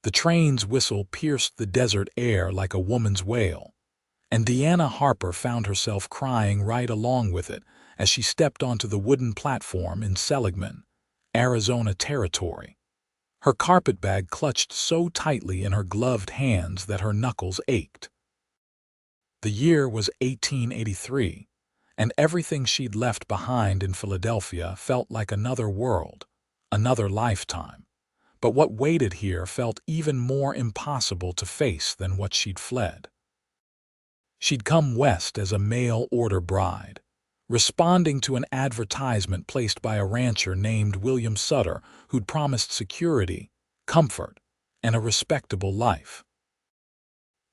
The train's whistle pierced the desert air like a woman's wail, and Deanna Harper found herself crying right along with it as she stepped onto the wooden platform in Seligman, Arizona territory. Her carpetbag clutched so tightly in her gloved hands that her knuckles ached. The year was 1883, and everything she'd left behind in Philadelphia felt like another world, another lifetime. But what waited here felt even more impossible to face than what she'd fled. She'd come west as a mail-order bride, responding to an advertisement placed by a rancher named William Sutter who'd promised security, comfort, and a respectable life.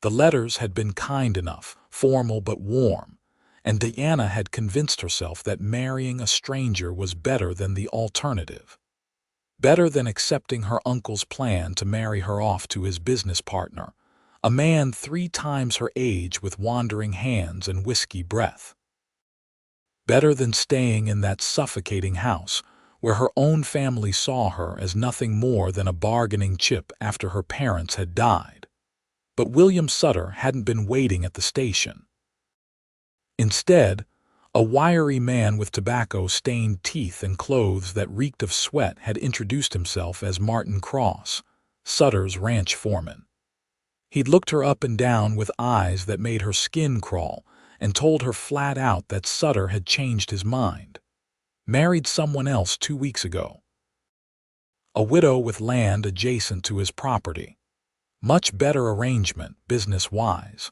The letters had been kind enough, formal but warm, and Deanna had convinced herself that marrying a stranger was better than the alternative. Better than accepting her uncle's plan to marry her off to his business partner, a man 3 times her age with wandering hands and whiskey breath. Better than staying in that suffocating house where her own family saw her as nothing more than a bargaining chip after her parents had died. But William Sutter hadn't been waiting at the station. Instead, a wiry man with tobacco-stained teeth and clothes that reeked of sweat had introduced himself as Martin Cross, Sutter's ranch foreman. He'd looked her up and down with eyes that made her skin crawl and told her flat out that Sutter had changed his mind. Married someone else 2 weeks ago. A widow with land adjacent to his property. Much better arrangement, business-wise.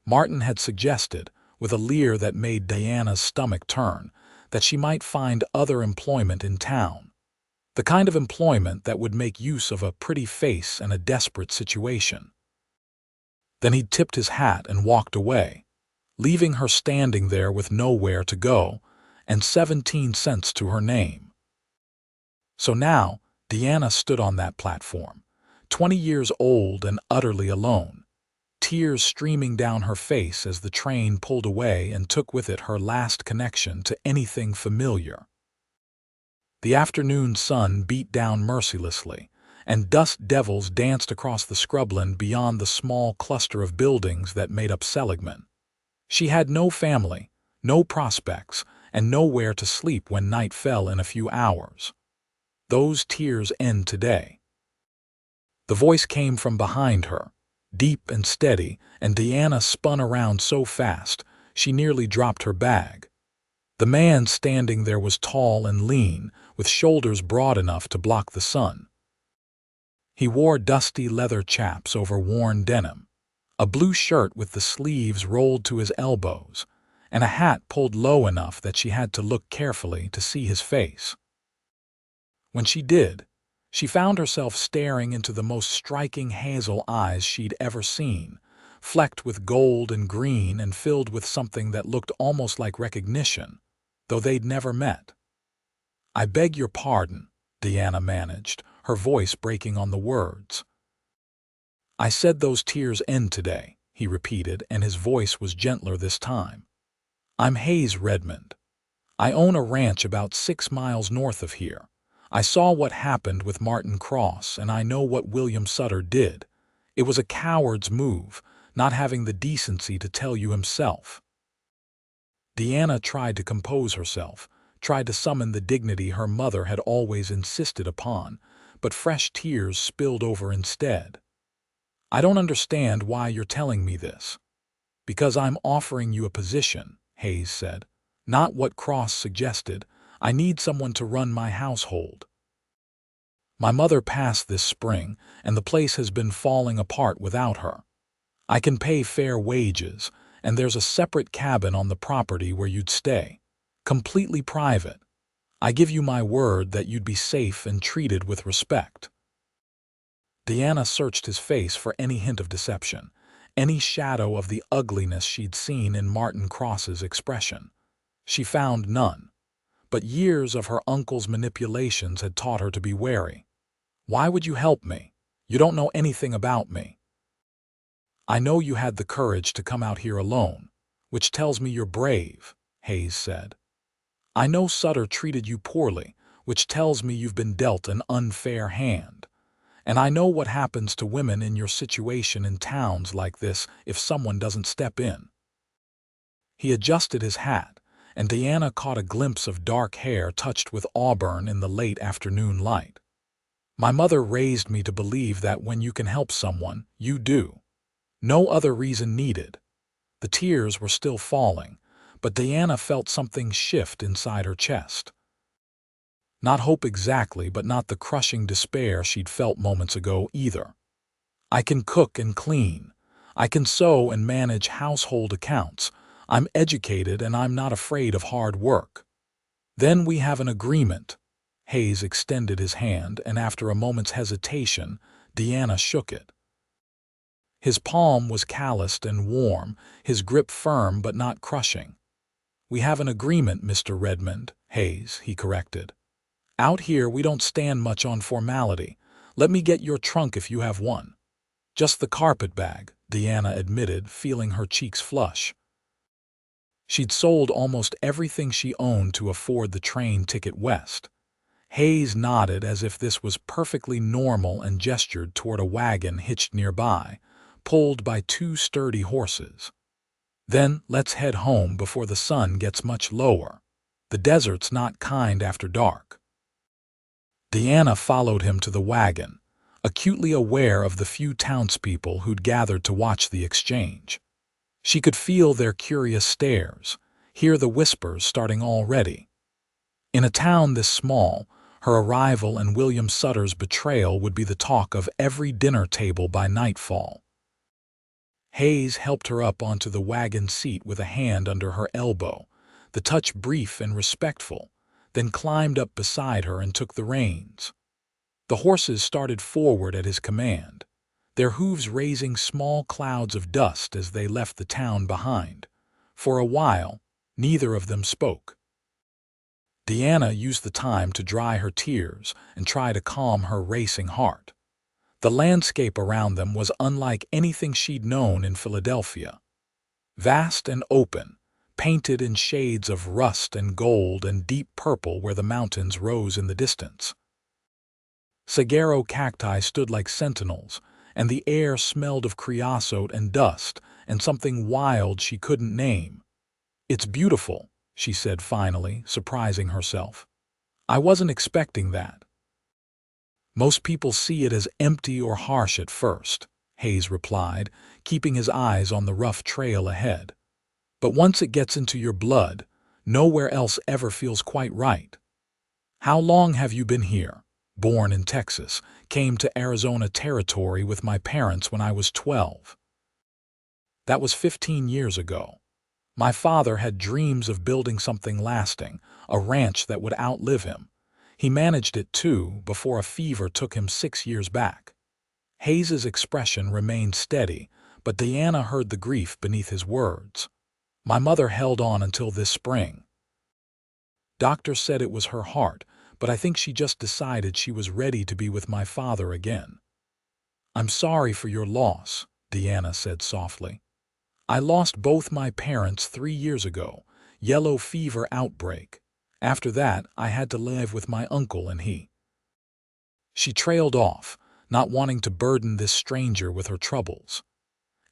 Martin had suggested, with a leer that made Deanna's stomach turn, that she might find other employment in town. The kind of employment that would make use of a pretty face and a desperate situation. Then he'd tipped his hat and walked away, leaving her standing there with nowhere to go and 17 cents to her name. So now, Deanna stood on that platform, 20 years old and utterly alone. Tears streaming down her face as the train pulled away and took with it her last connection to anything familiar. The afternoon sun beat down mercilessly, and dust devils danced across the scrubland beyond the small cluster of buildings that made up Seligman. She had no family, no prospects, and nowhere to sleep when night fell in a few hours. Those tears end today. The voice came from behind her, deep and steady, and Deanna spun around so fast she nearly dropped her bag. The man standing there was tall and lean, with shoulders broad enough to block the sun. He wore dusty leather chaps over worn denim, a blue shirt with the sleeves rolled to his elbows, and a hat pulled low enough that she had to look carefully to see his face. When she did, she found herself staring into the most striking hazel eyes she'd ever seen, flecked with gold and green and filled with something that looked almost like recognition, though they'd never met. "I beg your pardon," Deanna managed, her voice breaking on the words. "I said those tears end today," he repeated, and his voice was gentler this time. "I'm Hayes Redmond. I own a ranch about 6 miles north of here. I saw what happened with Martin Cross, and I know what William Sutter did. It was a coward's move, not having the decency to tell you himself." Deanna tried to compose herself, tried to summon the dignity her mother had always insisted upon, but fresh tears spilled over instead. "I don't understand why you're telling me this." "Because I'm offering you a position," Hayes said. "Not what Cross suggested. I need someone to run my household. My mother passed this spring, and the place has been falling apart without her. I can pay fair wages, and there's a separate cabin on the property where you'd stay, completely private. I give you my word that you'd be safe and treated with respect." Deanna searched his face for any hint of deception, any shadow of the ugliness she'd seen in Martin Cross's expression. She found none. But years of her uncle's manipulations had taught her to be wary. "Why would you help me? You don't know anything about me." "I know you had the courage to come out here alone, which tells me you're brave," Hayes said. "I know Sutter treated you poorly, which tells me you've been dealt an unfair hand. And I know what happens to women in your situation in towns like this if someone doesn't step in." He adjusted his hat, and Diana caught a glimpse of dark hair touched with auburn in the late afternoon light. "My mother raised me to believe that when you can help someone, you do. No other reason needed." The tears were still falling, but Diana felt something shift inside her chest. Not hope exactly, but not the crushing despair she'd felt moments ago either. "I can cook and clean. I can sew and manage household accounts. I'm educated and I'm not afraid of hard work." "Then we have an agreement." Hayes extended his hand, and after a moment's hesitation, Diana shook it. His palm was calloused and warm, his grip firm but not crushing. "We have an agreement, Mr. Redmond, Hayes," he corrected. "Out here we don't stand much on formality. Let me get your trunk if you have one." "Just the carpet bag," Diana admitted, feeling her cheeks flush. She'd sold almost everything she owned to afford the train ticket west. Hayes nodded as if this was perfectly normal and gestured toward a wagon hitched nearby, pulled by two sturdy horses. "Then let's head home before the sun gets much lower. The desert's not kind after dark." Diana followed him to the wagon, acutely aware of the few townspeople who'd gathered to watch the exchange. She could feel their curious stares, hear the whispers starting already. In a town this small, her arrival and William Sutter's betrayal would be the talk of every dinner table by nightfall. Hayes helped her up onto the wagon seat with a hand under her elbow, the touch brief and respectful, then climbed up beside her and took the reins. The horses started forward at his command, their hooves raising small clouds of dust as they left the town behind. For a while, neither of them spoke. Diana used the time to dry her tears and try to calm her racing heart. The landscape around them was unlike anything she'd known in Philadelphia. Vast and open, painted in shades of rust and gold and deep purple where the mountains rose in the distance. Saguaro cacti stood like sentinels, and the air smelled of creosote and dust and something wild she couldn't name. "It's beautiful," she said finally, surprising herself. "I wasn't expecting that." "Most people see it as empty or harsh at first," Hayes replied, keeping his eyes on the rough trail ahead. "But once it gets into your blood, nowhere else ever feels quite right." "How long have you been here?" "Born in Texas, came to Arizona Territory with my parents when I was 12. That was 15 years ago. My father had dreams of building something lasting, a ranch that would outlive him. He managed it too, before a fever took him 6 years back." Hayes's expression remained steady, but Diana heard the grief beneath his words. "My mother held on until this spring. Doctor said it was her heart, but I think she just decided she was ready to be with my father again." "I'm sorry for your loss," Diana said softly. "I lost both my parents 3 years ago, yellow fever outbreak. After that, I had to live with my uncle and he." She trailed off, not wanting to burden this stranger with her troubles.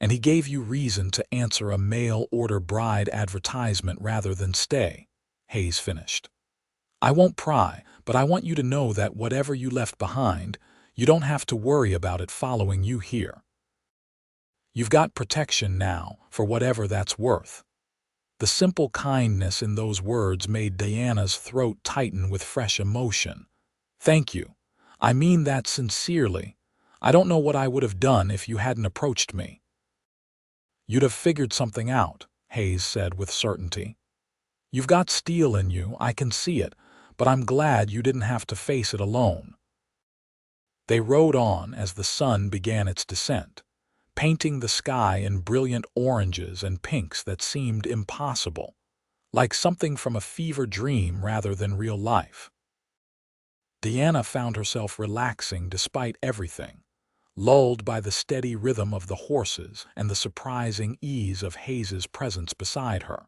"And he gave you reason to answer a mail-order bride advertisement rather than stay," Hayes finished. "I won't pry, but I want you to know that whatever you left behind, you don't have to worry about it following you here. You've got protection now, for whatever that's worth." The simple kindness in those words made Diana's throat tighten with fresh emotion. "Thank you. I mean that sincerely. I don't know what I would have done if you hadn't approached me." "You'd have figured something out," Hayes said with certainty. "You've got steel in you, I can see it, but I'm glad you didn't have to face it alone." They rode on as the sun began its descent, painting the sky in brilliant oranges and pinks that seemed impossible, like something from a fever dream rather than real life. Diana found herself relaxing despite everything, lulled by the steady rhythm of the horses and the surprising ease of Hayes's presence beside her.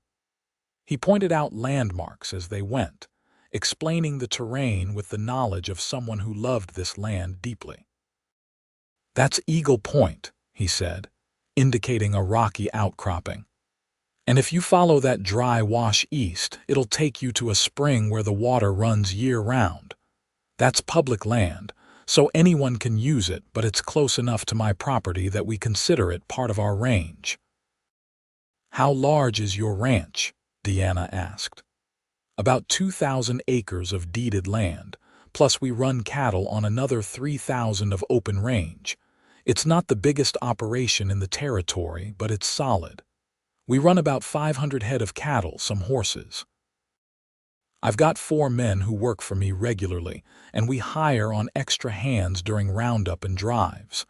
He pointed out landmarks as they went, explaining the terrain with the knowledge of someone who loved this land deeply. "That's Eagle Point," he said, indicating a rocky outcropping. "And if you follow that dry wash east, it'll take you to a spring where the water runs year-round. That's public land, so anyone can use it, but it's close enough to my property that we consider it part of our range." "How large is your ranch?" Deanna asked. "About 2,000 acres of deeded land, plus we run cattle on another 3,000 of open range. It's not the biggest operation in the territory, but it's solid. We run about 500 head of cattle, some horses. I've got 4 men who work for me regularly, and we hire on extra hands during roundup and drives."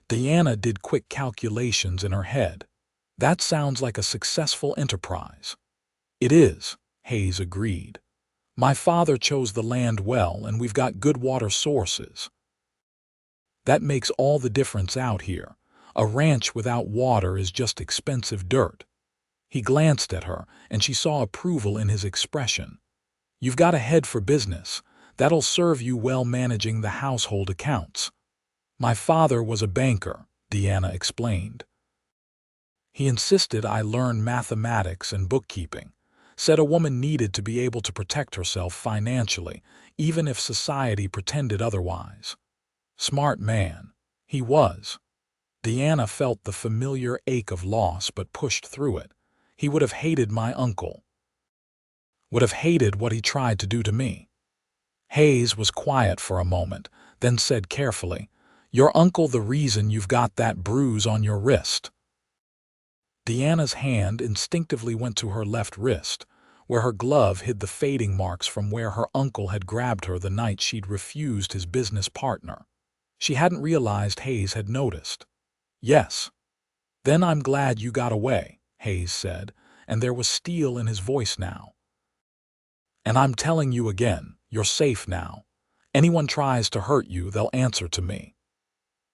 Deanna did quick calculations in her head. "That sounds like a successful enterprise." "It is," Hayes agreed. "My father chose the land well, and we've got good water sources. That makes all the difference out here. A ranch without water is just expensive dirt." He glanced at her, and she saw approval in his expression. "You've got a head for business. That'll serve you well managing the household accounts." "My father was a banker," Deanna explained. "He insisted I learn mathematics and bookkeeping. Said a woman needed to be able to protect herself financially, even if society pretended otherwise." Smart man. He was. Deanna felt the familiar ache of loss but pushed through it. "He would have hated my uncle. Would have hated what he tried to do to me." Hayes was quiet for a moment, then said carefully, "Your uncle the reason you've got that bruise on your wrist." Deanna's hand instinctively went to her left wrist, where her glove hid the fading marks from where her uncle had grabbed her the night she'd refused his business partner. She hadn't realized Hayes had noticed. "Yes." "Then I'm glad you got away," Hayes said, and there was steel in his voice now. "And I'm telling you again, you're safe now. Anyone tries to hurt you, they'll answer to me."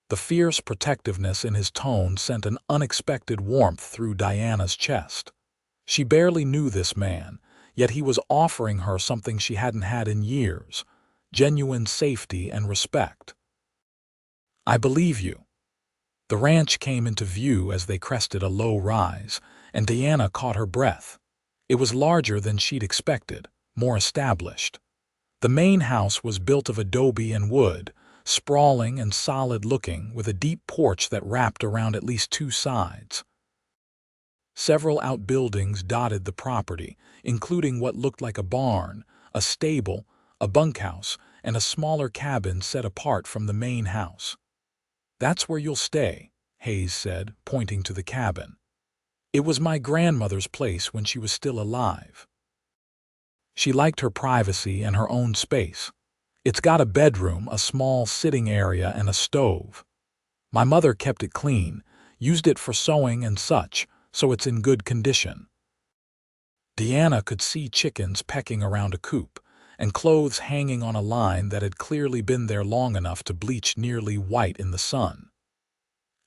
The fierce protectiveness in his tone sent an unexpected warmth through Diana's chest. She barely knew this man, yet he was offering her something she hadn't had in years: genuine safety and respect. "I believe you." The ranch came into view as they crested a low rise, and Deanna caught her breath. It was larger than she'd expected, more established. The main house was built of adobe and wood, sprawling and solid-looking, with a deep porch that wrapped around at least 2 sides. Several outbuildings dotted the property, including what looked like a barn, a stable, a bunkhouse, and a smaller cabin set apart from the main house. "That's where you'll stay," Hayes said, pointing to the cabin. "It was my grandmother's place when she was still alive. She liked her privacy and her own space. It's got a bedroom, a small sitting area, and a stove. My mother kept it clean, used it for sewing and such, so it's in good condition." Deanna could see chickens pecking around a coop, and clothes hanging on a line that had clearly been there long enough to bleach nearly white in the sun.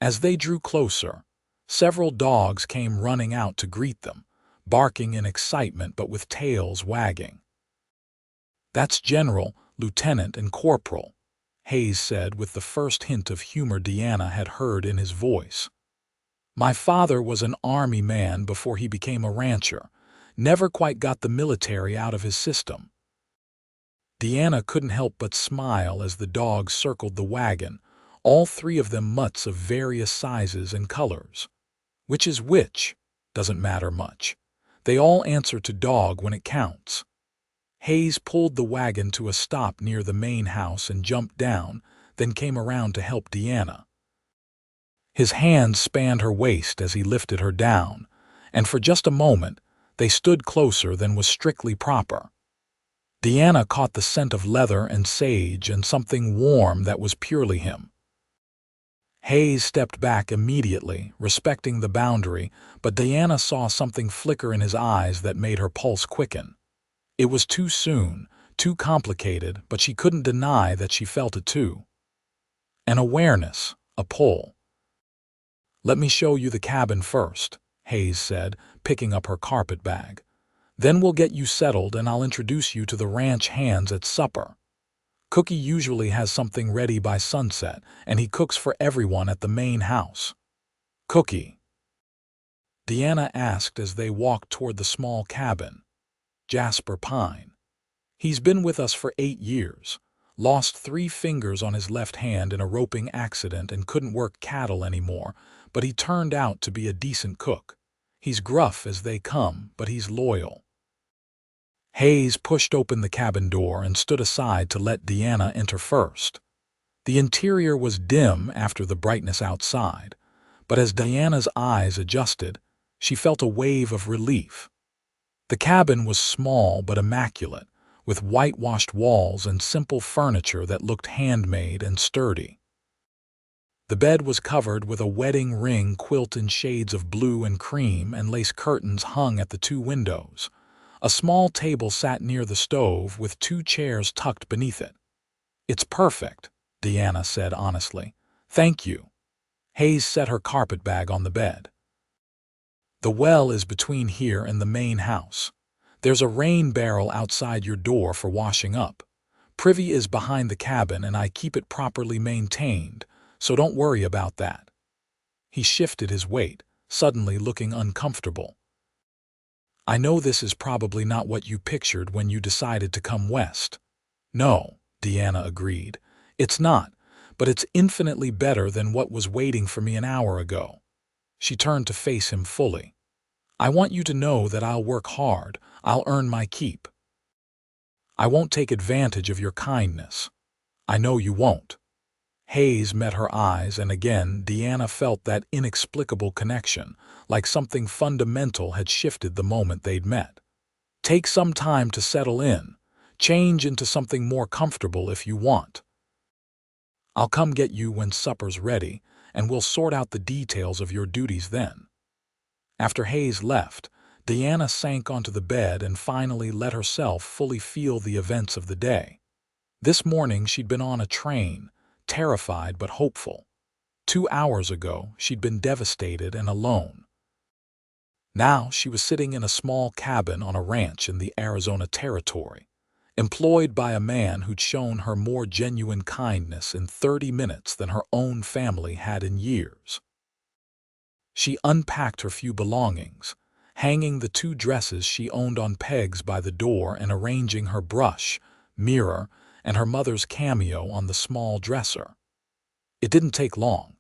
As they drew closer, several dogs came running out to greet them, barking in excitement but with tails wagging. "That's General, Lieutenant, and Corporal," Hayes said with the first hint of humor Deanna had heard in his voice. "My father was an army man before he became a rancher, never quite got the military out of his system." Deanna couldn't help but smile as the dogs circled the wagon, all 3 of them mutts of various sizes and colors. Which is which? Doesn't matter much. They all answer to dog when it counts. Hayes pulled the wagon to a stop near the main house and jumped down, then came around to help Deanna. His hands spanned her waist as he lifted her down, and for just a moment they stood closer than was strictly proper. Deanna caught the scent of leather and sage and something warm that was purely him. Hayes stepped back immediately, respecting the boundary, but Deanna saw something flicker in his eyes that made her pulse quicken. It was too soon, too complicated, but she couldn't deny that she felt it too. An awareness, a pull. "Let me show you the cabin first," Hayes said, picking up her carpet bag. "Then we'll get you settled and I'll introduce you to the ranch hands at supper." Cookie usually has something ready by sunset, and he cooks for everyone at the main house. Cookie? Deanna asked as they walked toward the small cabin. Jasper Pine. He's been with us for 8 years. Lost 3 fingers on his left hand in a roping accident and couldn't work cattle anymore, but he turned out to be a decent cook. He's gruff as they come, but he's loyal. Hayes pushed open the cabin door and stood aside to let Deanna enter first. The interior was dim after the brightness outside, but as Deanna's eyes adjusted, she felt a wave of relief. The cabin was small but immaculate, with whitewashed walls and simple furniture that looked handmade and sturdy. The bed was covered with a wedding ring quilt in shades of blue and cream, and lace curtains hung at the 2 windows. A small table sat near the stove with 2 chairs tucked beneath it. "It's perfect," Deanna said honestly. "Thank you." Hayes set her carpet bag on the bed. "The well is between here and the main house. There's a rain barrel outside your door for washing up. Privy is behind the cabin, and I keep it properly maintained, so don't worry about that." He shifted his weight, suddenly looking uncomfortable. "I know this is probably not what you pictured when you decided to come west." "No," Deanna agreed. "It's not, but it's infinitely better than what was waiting for me an hour ago." She turned to face him fully. "I want you to know that I'll work hard. I'll earn my keep. I won't take advantage of your kindness. I know you won't." Hayes met her eyes, and again Deanna felt that inexplicable connection, like something fundamental had shifted the moment they'd met. "Take some time to settle in. Change into something more comfortable if you want. I'll come get you when supper's ready, and we'll sort out the details of your duties then." After Hayes left, Deanna sank onto the bed and finally let herself fully feel the events of the day. This morning she'd been on a train, terrified but hopeful. 2 hours ago, she'd been devastated and alone. Now she was sitting in a small cabin on a ranch in the Arizona Territory, employed by a man who'd shown her more genuine kindness in 30 minutes than her own family had in years. She unpacked her few belongings, hanging the 2 dresses she owned on pegs by the door and arranging her brush, mirror, and her mother's cameo on the small dresser. It didn't take long.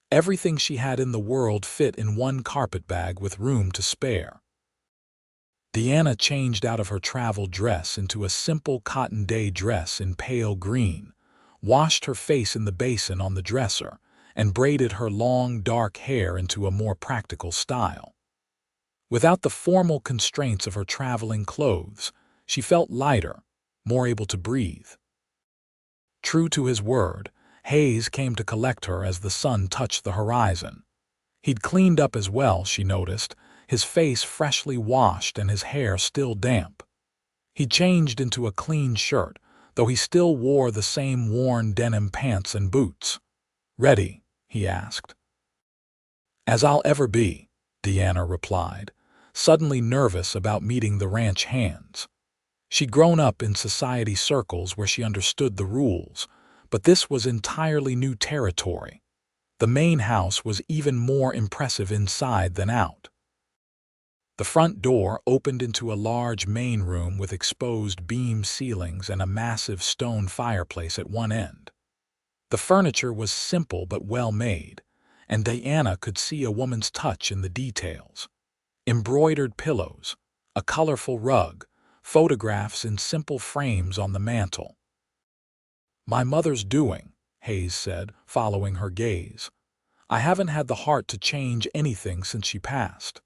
Everything she had in the world fit in one carpet bag with room to spare. Deanna changed out of her travel dress into a simple cotton day dress in pale green, washed her face in the basin on the dresser, and braided her long, dark hair into a more practical style. Without the formal constraints of her traveling clothes, she felt lighter, more able to breathe. True to his word, Hayes came to collect her as the sun touched the horizon. He'd cleaned up as well, she noticed, his face freshly washed and his hair still damp. He'd changed into a clean shirt, though he still wore the same worn denim pants and boots. "Ready?" he asked. "As I'll ever be," Deanna replied, suddenly nervous about meeting the ranch hands. She'd grown up in society circles where she understood the rules, but this was entirely new territory. The main house was even more impressive inside than out. The front door opened into a large main room with exposed beam ceilings and a massive stone fireplace at one end. The furniture was simple but well made, and Deanna could see a woman's touch in the details. Embroidered pillows, a colorful rug, photographs in simple frames on the mantel. "My mother's doing," Hayes said, following her gaze. "I haven't had the heart to change anything since she passed."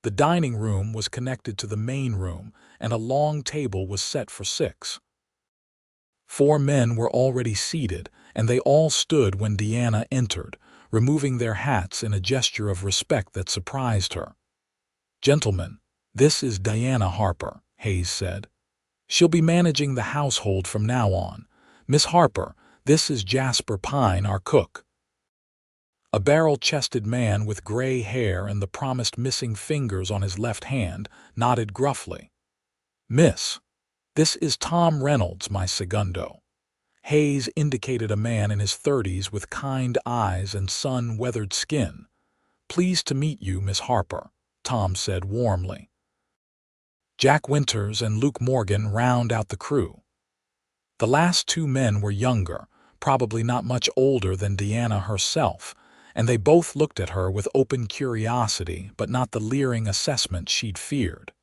The dining room was connected to the main room, and a long table was set for 6. 4 men were already seated, and they all stood when Deanna entered, removing their hats in a gesture of respect that surprised her. "Gentlemen, this is Diana Harper," Hayes said. "She'll be managing the household from now on. Miss Harper, this is Jasper Pine, our cook." A barrel-chested man with gray hair and the promised missing fingers on his left hand nodded gruffly. "Miss, this is Tom Reynolds, my segundo. Hayes indicated a man in his 30s with kind eyes and sun-weathered skin. "Pleased to meet you, Miss Harper," Tom said warmly. Jack Winters and Luke Morgan round out the crew. The last two men were younger, probably not much older than Deanna herself, and they both looked at her with open curiosity but not the leering assessment she'd feared.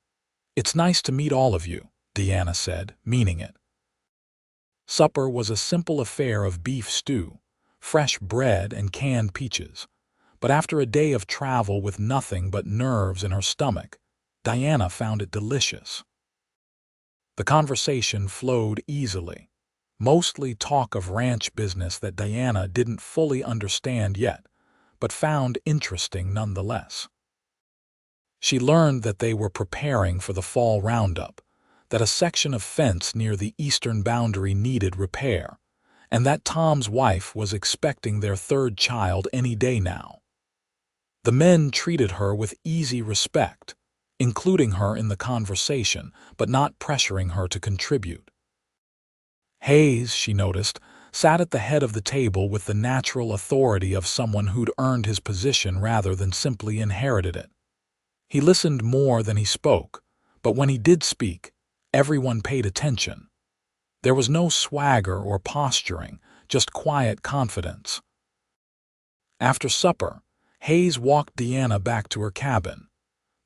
"It's nice to meet all of you," Deanna said, meaning it. Supper was a simple affair of beef stew, fresh bread and canned peaches, but after a day of travel with nothing but nerves in her stomach, Diana found it delicious. The conversation flowed easily, mostly talk of ranch business that Diana didn't fully understand yet, but found interesting nonetheless. She learned that they were preparing for the fall roundup, that a section of fence near the eastern boundary needed repair, and that Tom's wife was expecting their third child any day now. The men treated her with easy respect, including her in the conversation, but not pressuring her to contribute. Hayes, she noticed, sat at the head of the table with the natural authority of someone who'd earned his position rather than simply inherited it. He listened more than he spoke, but when he did speak, everyone paid attention. There was no swagger or posturing, just quiet confidence. After supper, Hayes walked Deanna back to her cabin.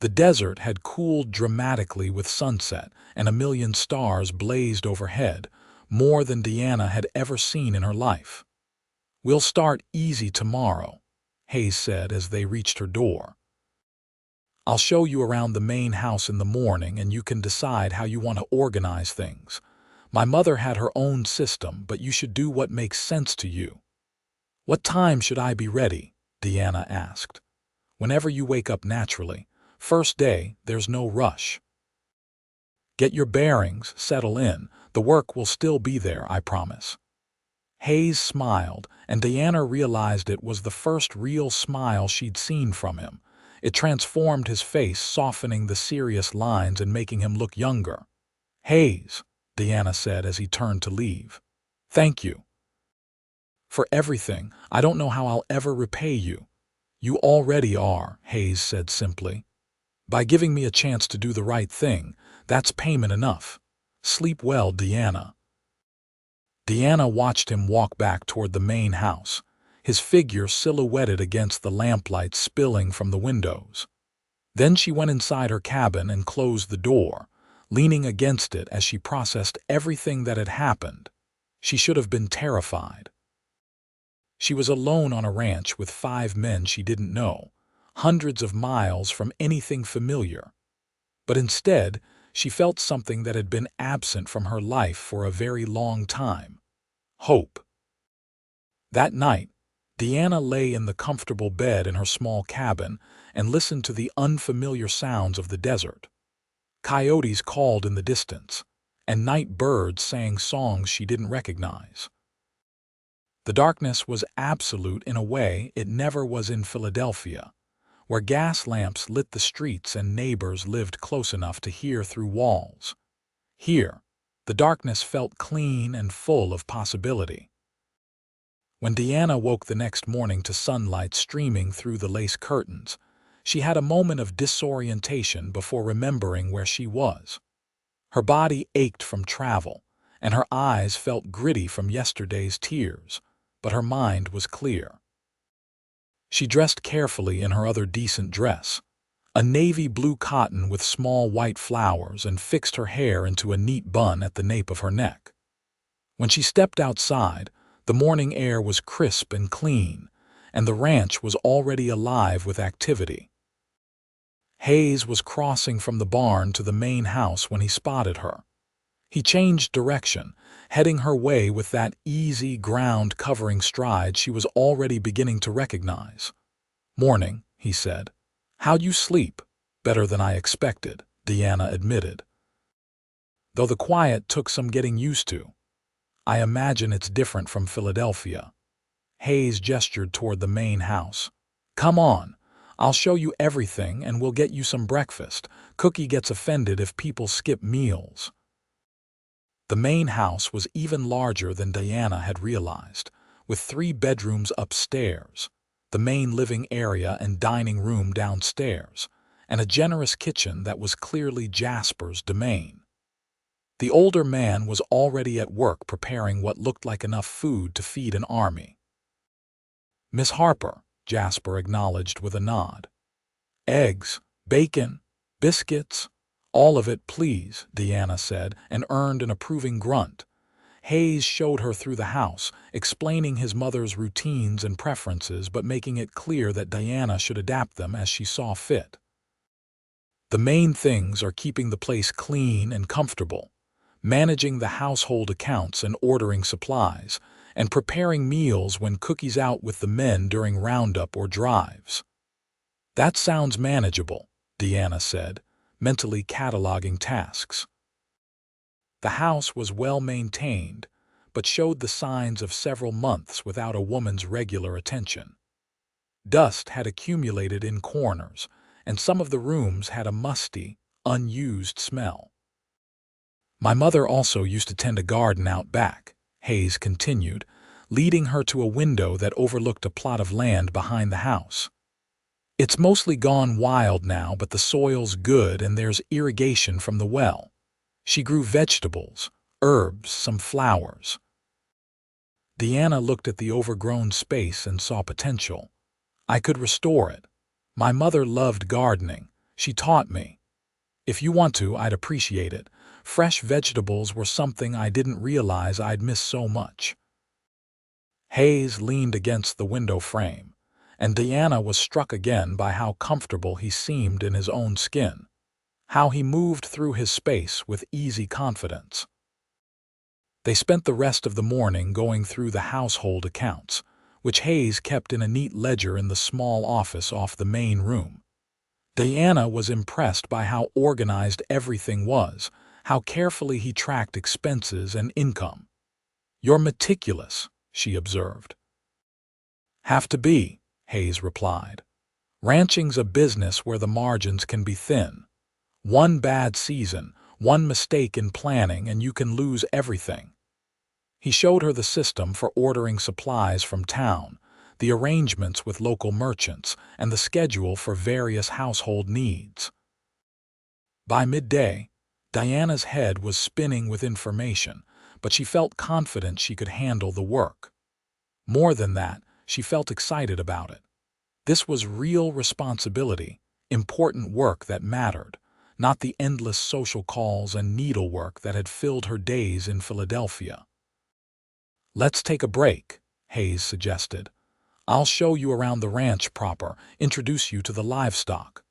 The desert had cooled dramatically with sunset, and a million stars blazed overhead, more than Deanna had ever seen in her life. "We'll start easy tomorrow," Hayes said as they reached her door. "I'll show you around the main house in the morning and you can decide how you want to organize things. My mother had her own system, but you should do what makes sense to you." "What time should I be ready?" Deanna asked. "Whenever you wake up naturally. First day, there's no rush. Get your bearings, settle in. The work will still be there, I promise." Hayes smiled, and Deanna realized it was the first real smile she'd seen from him. It transformed his face, softening the serious lines and making him look younger. "Hayes," Deanna said as he turned to leave. "Thank you for everything. I don't know how I'll ever repay you." "You already are," Hayes said simply. "By giving me a chance to do the right thing, that's payment enough. Sleep well, Deanna." Deanna watched him walk back toward the main house, his figure silhouetted against the lamplight spilling from the windows. Then she went inside her cabin and closed the door, leaning against it as she processed everything that had happened. She should have been terrified. She was alone on a ranch with 5 men she didn't know, hundreds of miles from anything familiar. But instead, she felt something that had been absent from her life for a very long time: hope. That night, Deanna lay in the comfortable bed in her small cabin and listened to the unfamiliar sounds of the desert. Coyotes called in the distance, and night birds sang songs she didn't recognize. The darkness was absolute in a way it never was in Philadelphia, where gas lamps lit the streets and neighbors lived close enough to hear through walls. Here, the darkness felt clean and full of possibility. When Deanna woke the next morning to sunlight streaming through the lace curtains, she had a moment of disorientation before remembering where she was. Her body ached from travel, and her eyes felt gritty from yesterday's tears, but her mind was clear. She dressed carefully in her other decent dress, a navy blue cotton with small white flowers, and fixed her hair into a neat bun at the nape of her neck. When she stepped outside, the morning air was crisp and clean, and the ranch was already alive with activity. Hayes was crossing from the barn to the main house when he spotted her. He changed direction, heading her way with that easy, ground-covering stride she was already beginning to recognize. "Morning," he said. "How'd you sleep?" "Better than I expected," Deanna admitted, "though the quiet took some getting used to. I imagine it's different from Philadelphia." Hayes gestured toward the main house. "Come on. I'll show you everything and we'll get you some breakfast. Cookie gets offended if people skip meals." The main house was even larger than Diana had realized, with 3 bedrooms upstairs, the main living area and dining room downstairs, and a generous kitchen that was clearly Jasper's domain. The older man was already at work preparing what looked like enough food to feed an army. "Miss Harper," Jasper acknowledged with a nod. "Eggs, bacon, biscuits, all of it, please," Diana said, and earned an approving grunt. Hayes showed her through the house, explaining his mother's routines and preferences but making it clear that Diana should adapt them as she saw fit. "The main things are keeping the place clean and comfortable, managing the household accounts and ordering supplies, and preparing meals when Cookie's out with the men during roundup or drives." "That sounds manageable," Diana said, mentally cataloging tasks. The house was well maintained, but showed the signs of several months without a woman's regular attention. Dust had accumulated in corners, and some of the rooms had a musty, unused smell. "My mother also used to tend a garden out back," Hayes continued, leading her to a window that overlooked a plot of land behind the house. "It's mostly gone wild now, but the soil's good and there's irrigation from the well. She grew vegetables, herbs, some flowers." Diana looked at the overgrown space and saw potential. "I could restore it. My mother loved gardening. She taught me. If you want to, I'd appreciate it. Fresh vegetables were something I didn't realize I'd miss so much." Hayes leaned against the window frame, and Diana was struck again by how comfortable he seemed in his own skin, how he moved through his space with easy confidence. They spent the rest of the morning going through the household accounts, which Hayes kept in a neat ledger in the small office off the main room. Diana was impressed by how organized everything was, how carefully he tracked expenses and income. "You're meticulous," she observed. "Have to be," Hayes replied. "Ranching's a business where the margins can be thin. One bad season, one mistake in planning, and you can lose everything." He showed her the system for ordering supplies from town, the arrangements with local merchants, and the schedule for various household needs. By midday, Diana's head was spinning with information, but she felt confident she could handle the work. More than that, she felt excited about it. This was real responsibility, important work that mattered, not the endless social calls and needlework that had filled her days in Philadelphia. "Let's take a break," Hayes suggested. "I'll show you around the ranch proper, introduce you to the livestock."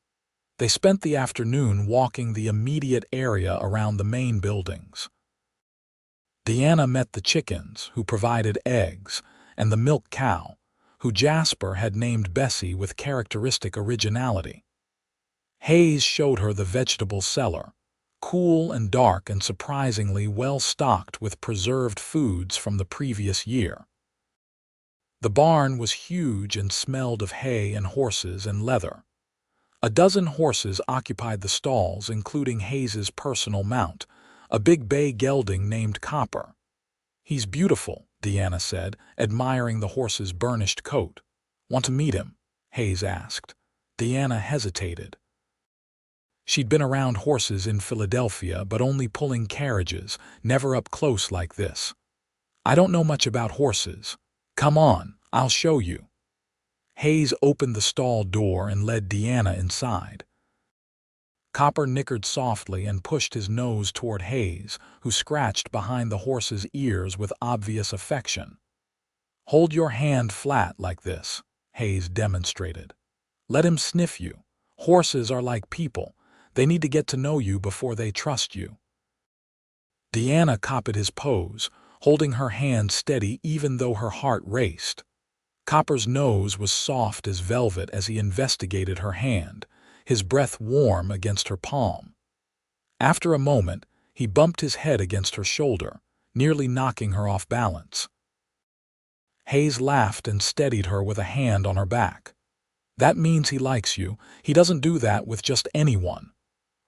They spent the afternoon walking the immediate area around the main buildings. Diana met the chickens, who provided eggs, and the milk cow, who Jasper had named Bessie with characteristic originality. Hayes showed her the vegetable cellar, cool and dark and surprisingly well stocked with preserved foods from the previous year. The barn was huge and smelled of hay and horses and leather. A dozen horses occupied the stalls, including Hayes's personal mount, a big bay gelding named Copper. "He's beautiful," Diana said, admiring the horse's burnished coat. "Want to meet him?" Hayes asked. Diana hesitated. She'd been around horses in Philadelphia, but only pulling carriages, never up close like this. "I don't know much about horses. Come on, I'll show you." Hayes opened the stall door and led Diana inside. Copper nickered softly and pushed his nose toward Hayes, who scratched behind the horse's ears with obvious affection. "Hold your hand flat like this," Hayes demonstrated. "Let him sniff you. Horses are like people. They need to get to know you before they trust you." Diana copied his pose, holding her hand steady even though her heart raced. Copper's nose was soft as velvet as he investigated her hand, his breath warm against her palm. After a moment, he bumped his head against her shoulder, nearly knocking her off balance. Hayes laughed and steadied her with a hand on her back. "That means he likes you. He doesn't do that with just anyone."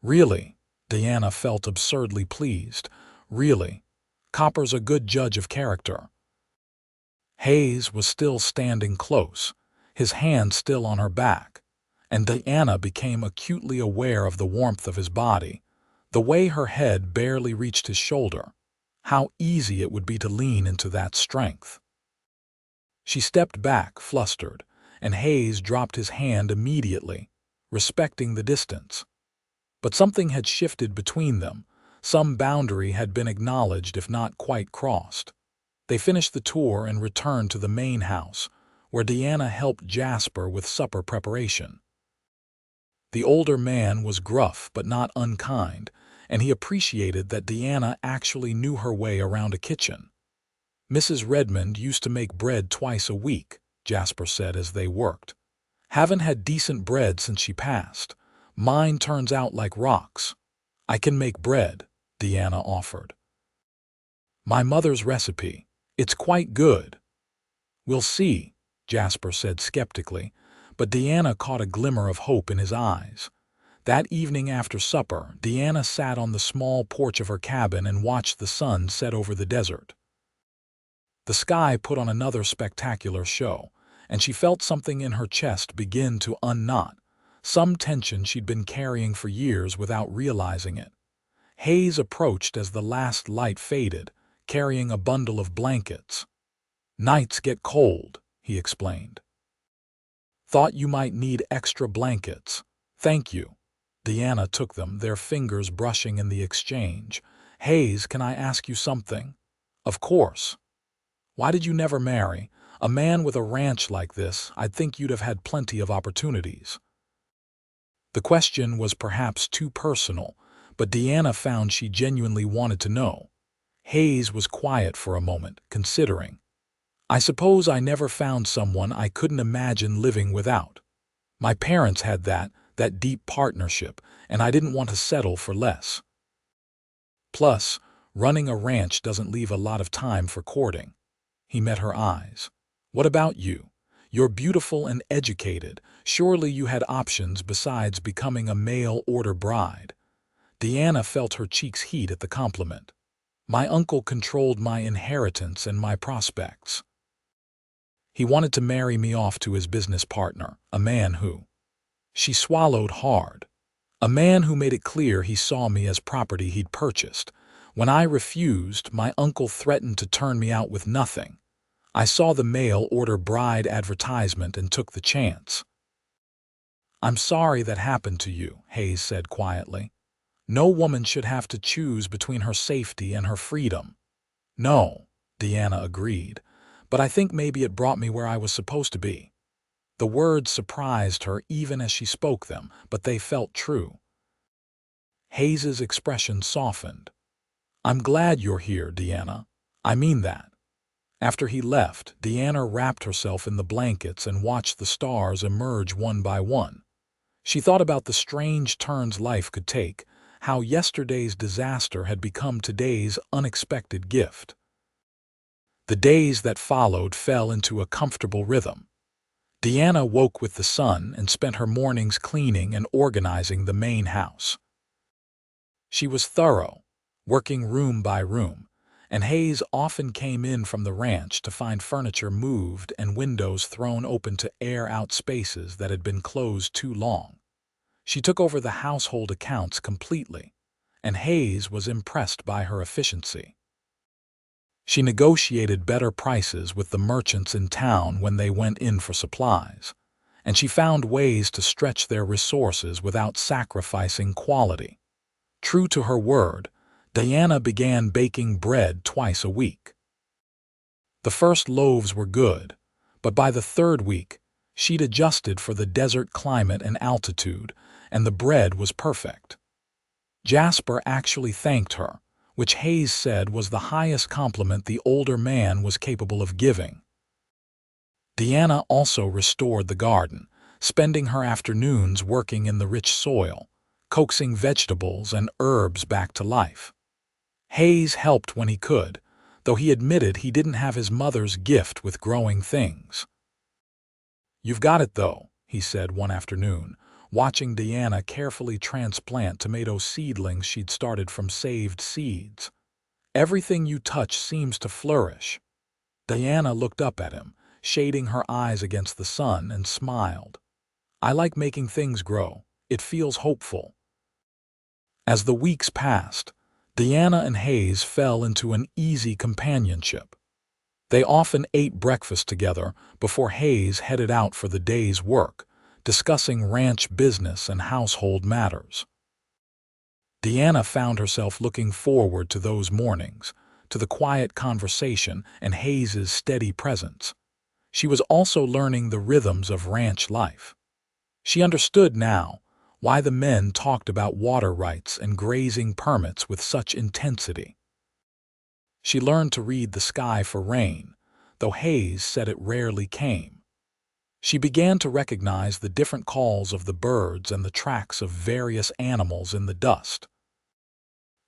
"Really?" Diana felt absurdly pleased. "Really? Copper's a good judge of character." Hayes was still standing close, his hand still on her back, and Diana became acutely aware of the warmth of his body, the way her head barely reached his shoulder. How easy it would be to lean into that strength. She stepped back, flustered, and Hayes dropped his hand immediately, respecting the distance. But something had shifted between them. Some boundary had been acknowledged, if not quite crossed. They finished the tour and returned to the main house, where Diana helped Jasper with supper preparation. The older man was gruff but not unkind, and he appreciated that Diana actually knew her way around a kitchen. "Mrs. Redmond used to make bread twice a week," Jasper said as they worked. "Haven't had decent bread since she passed. Mine turns out like rocks." "I can make bread," Diana offered. "My mother's recipe. It's quite good." "We'll see," Jasper said skeptically, but Diana caught a glimmer of hope in his eyes. That evening after supper, Diana sat on the small porch of her cabin and watched the sun set over the desert. The sky put on another spectacular show, and she felt something in her chest begin to unknot, some tension she'd been carrying for years without realizing it. Hayes approached as the last light faded, carrying a bundle of blankets. "Nights get cold," he explained. "Thought you might need extra blankets." "Thank you." Diana took them, their fingers brushing in the exchange. "Hayes, can I ask you something?" "Of course." "Why did you never marry? A man with a ranch like this, I'd think you'd have had plenty of opportunities." The question was perhaps too personal, but Diana found she genuinely wanted to know. Hayes was quiet for a moment, considering. "I suppose I never found someone I couldn't imagine living without. My parents had that deep partnership, and I didn't want to settle for less. Plus, running a ranch doesn't leave a lot of time for courting." He met her eyes. "What about you? You're beautiful and educated. Surely you had options besides becoming a mail-order bride." Diana felt her cheeks heat at the compliment. "My uncle controlled my inheritance and my prospects. He wanted to marry me off to his business partner, a man who—" She swallowed hard. "A man who made it clear he saw me as property he'd purchased. When I refused, my uncle threatened to turn me out with nothing. I saw the mail-order bride advertisement and took the chance." "I'm sorry that happened to you," Hayes said quietly. "No woman should have to choose between her safety and her freedom." "No," Diana agreed, "but I think maybe it brought me where I was supposed to be." The words surprised her even as she spoke them, but they felt true. Hayes's expression softened. "I'm glad you're here, Diana. I mean that." After he left, Diana wrapped herself in the blankets and watched the stars emerge one by one. She thought about the strange turns life could take, how yesterday's disaster had become today's unexpected gift. The days that followed fell into a comfortable rhythm. Diana woke with the sun and spent her mornings cleaning and organizing the main house. She was thorough, working room by room, and Hayes often came in from the ranch to find furniture moved and windows thrown open to air out spaces that had been closed too long. She took over the household accounts completely, and Hayes was impressed by her efficiency. She negotiated better prices with the merchants in town when they went in for supplies, and she found ways to stretch their resources without sacrificing quality. True to her word, Diana began baking bread twice a week. The first loaves were good, but by the third week, she'd adjusted for the desert climate and altitude, and the bread was perfect. Jasper actually thanked her, which Hayes said was the highest compliment the older man was capable of giving. Diana also restored the garden, spending her afternoons working in the rich soil, coaxing vegetables and herbs back to life. Hayes helped when he could, though he admitted he didn't have his mother's gift with growing things. "You've got it, though," he said one afternoon, watching Diana carefully transplant tomato seedlings she'd started from saved seeds. Everything you touch seems to flourish." Diana looked up at him, shading her eyes against the sun, and smiled. "I like making things grow. It feels hopeful." As the weeks passed, Diana and Hayes fell into an easy companionship. They often ate breakfast together before Hayes headed out for the day's work, discussing ranch business and household matters. Diana found herself looking forward to those mornings, to the quiet conversation and Hayes's steady presence. She was also learning the rhythms of ranch life. She understood now why the men talked about water rights and grazing permits with such intensity. She learned to read the sky for rain, though Hayes said it rarely came. She began to recognize the different calls of the birds and the tracks of various animals in the dust.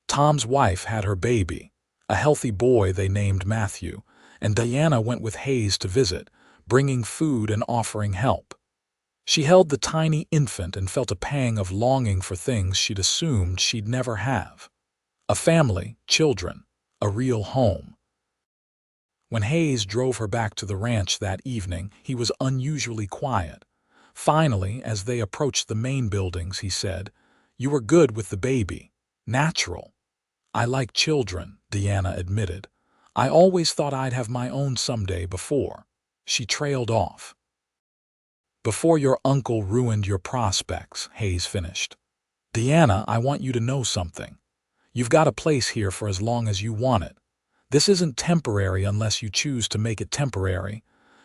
Tom's wife had her baby, a healthy boy they named Matthew, and Diana went with Hayes to visit, bringing food and offering help. She held the tiny infant and felt a pang of longing for things she'd assumed she'd never have. A family, children, a real home. When Hayes drove her back to the ranch that evening, he was unusually quiet. Finally, as they approached the main buildings, he said, "You were good with the baby. Natural." "I like children," Diana admitted. "I always thought I'd have my own someday before." She trailed off. "Before your uncle ruined your prospects," Hayes finished. "Diana, I want you to know something. You've got a place here for as long as you want it. This isn't temporary unless you choose to make it temporary.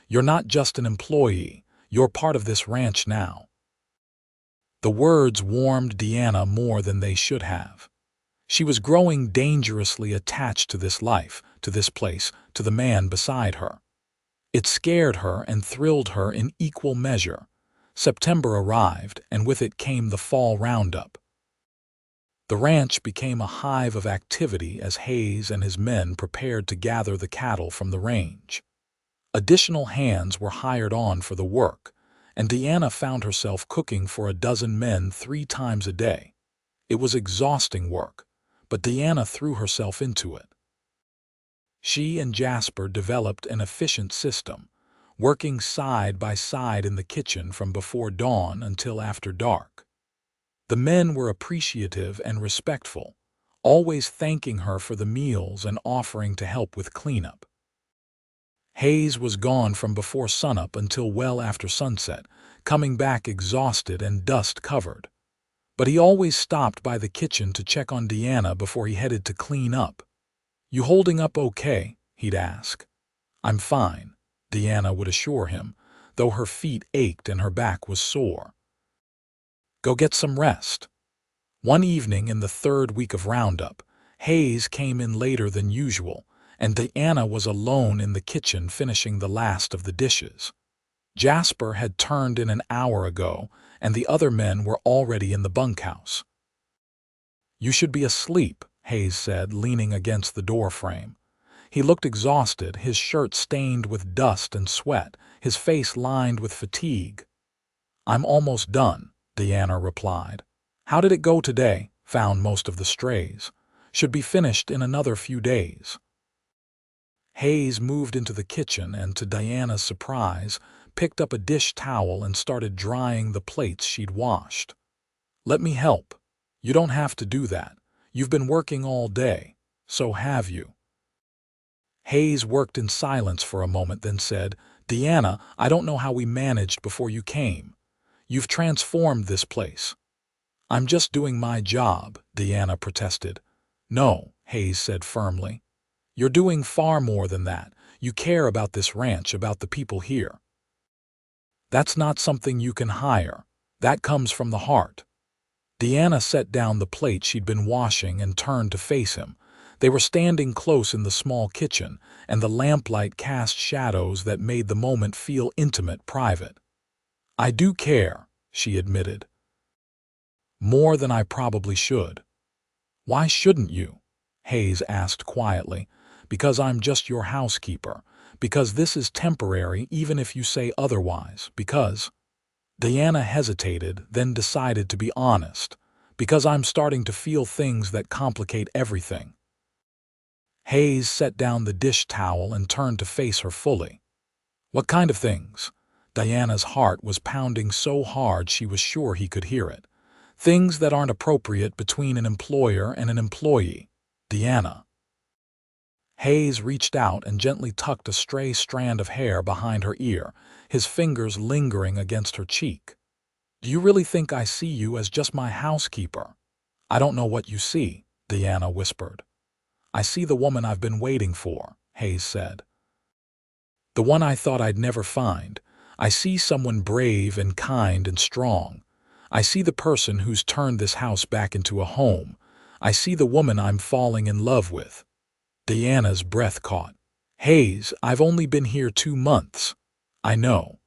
You're not just an employee. You're part of this ranch now." The words warmed Diana more than they should have. She was growing dangerously attached to this life, to this place, to the man beside her. It scared her and thrilled her in equal measure. September arrived, and with it came the fall roundup. The ranch became a hive of activity as Hayes and his men prepared to gather the cattle from the range. Additional hands were hired on for the work, and Diana found herself cooking for a dozen men 3 times a day. It was exhausting work, but Diana threw herself into it. She and Jasper developed an efficient system, working side by side in the kitchen from before dawn until after dark. The men were appreciative and respectful, always thanking her for the meals and offering to help with cleanup. Hayes was gone from before sunup until well after sunset, coming back exhausted and dust-covered. But he always stopped by the kitchen to check on Diana before he headed to clean up. "You holding up okay?" he'd ask. "I'm fine," Diana would assure him, though her feet ached and her back was sore. "Go get some rest." One evening in the 3rd week of roundup, Hayes came in later than usual, and Diana was alone in the kitchen finishing the last of the dishes. Jasper had turned in an hour ago, and the other men were already in the bunkhouse. "You should be asleep," Hayes said, leaning against the doorframe. He looked exhausted, his shirt stained with dust and sweat, his face lined with fatigue. "I'm almost done," Diana replied. "How did it go today?" "Found most of the strays. Should be finished in another few days." Hayes moved into the kitchen and, to Diana's surprise, picked up a dish towel and started drying the plates she'd washed. "Let me help." "You don't have to do that. You've been working all day. So have you." Hayes worked in silence for a moment, then said, "Diana, I don't know how we managed before you came. You've transformed this place." "I'm just doing my job," Diana protested. "No," Hayes said firmly. "You're doing far more than that. You care about this ranch, about the people here. That's not something you can hire. That comes from the heart." Diana set down the plate she'd been washing and turned to face him. They were standing close in the small kitchen, and the lamplight cast shadows that made the moment feel intimate, private. "I do care," she admitted. "More than I probably should." "Why shouldn't you?" Hayes asked quietly. "Because I'm just your housekeeper. Because this is temporary even if you say otherwise. Because—" Diana hesitated, then decided to be honest. "Because I'm starting to feel things that complicate everything." Hayes set down the dish towel and turned to face her fully. What kind of things? Diana's heart was pounding so hard she was sure he could hear it. Things that aren't appropriate between an employer and an employee. Diana. Hayes reached out and gently tucked a stray strand of hair behind her ear, his fingers lingering against her cheek. Do you really think I see you as just my housekeeper? I don't know what you see, Diana whispered. I see the woman I've been waiting for, Hayes said. The one I thought I'd never find. I see someone brave and kind and strong. I see the person who's turned this house back into a home. I see the woman I'm falling in love with. Diana's breath caught. Hayes, I've only been here 2 months. I know.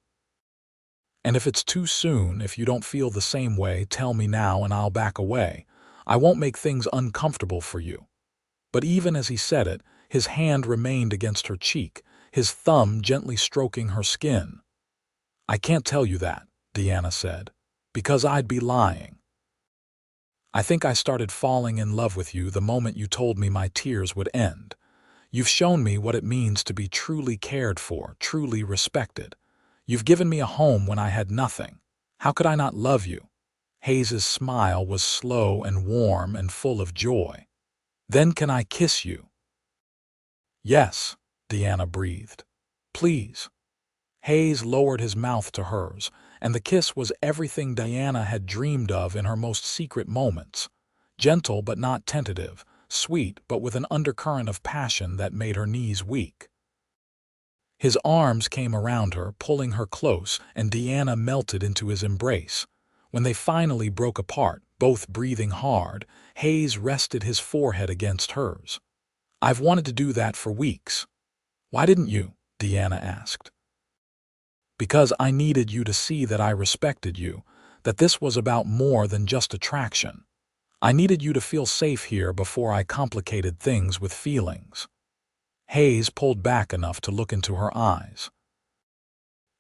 And if it's too soon, if you don't feel the same way, tell me now and I'll back away. I won't make things uncomfortable for you. But even as he said it, his hand remained against her cheek, his thumb gently stroking her skin. I can't tell you that, Diana said, because I'd be lying. I think I started falling in love with you the moment you told me my tears would end. You've shown me what it means to be truly cared for, truly respected. You've given me a home when I had nothing. How could I not love you? Hayes's smile was slow and warm and full of joy. Then can I kiss you? Yes, Diana breathed. Please. Hayes lowered his mouth to hers, and the kiss was everything Diana had dreamed of in her most secret moments. Gentle but not tentative, sweet but with an undercurrent of passion that made her knees weak. His arms came around her, pulling her close, and Diana melted into his embrace. When they finally broke apart, both breathing hard, Hayes rested his forehead against hers. I've wanted to do that for weeks. Why didn't you? Diana asked. Because I needed you to see that I respected you, that this was about more than just attraction. I needed you to feel safe here before I complicated things with feelings. Hayes pulled back enough to look into her eyes.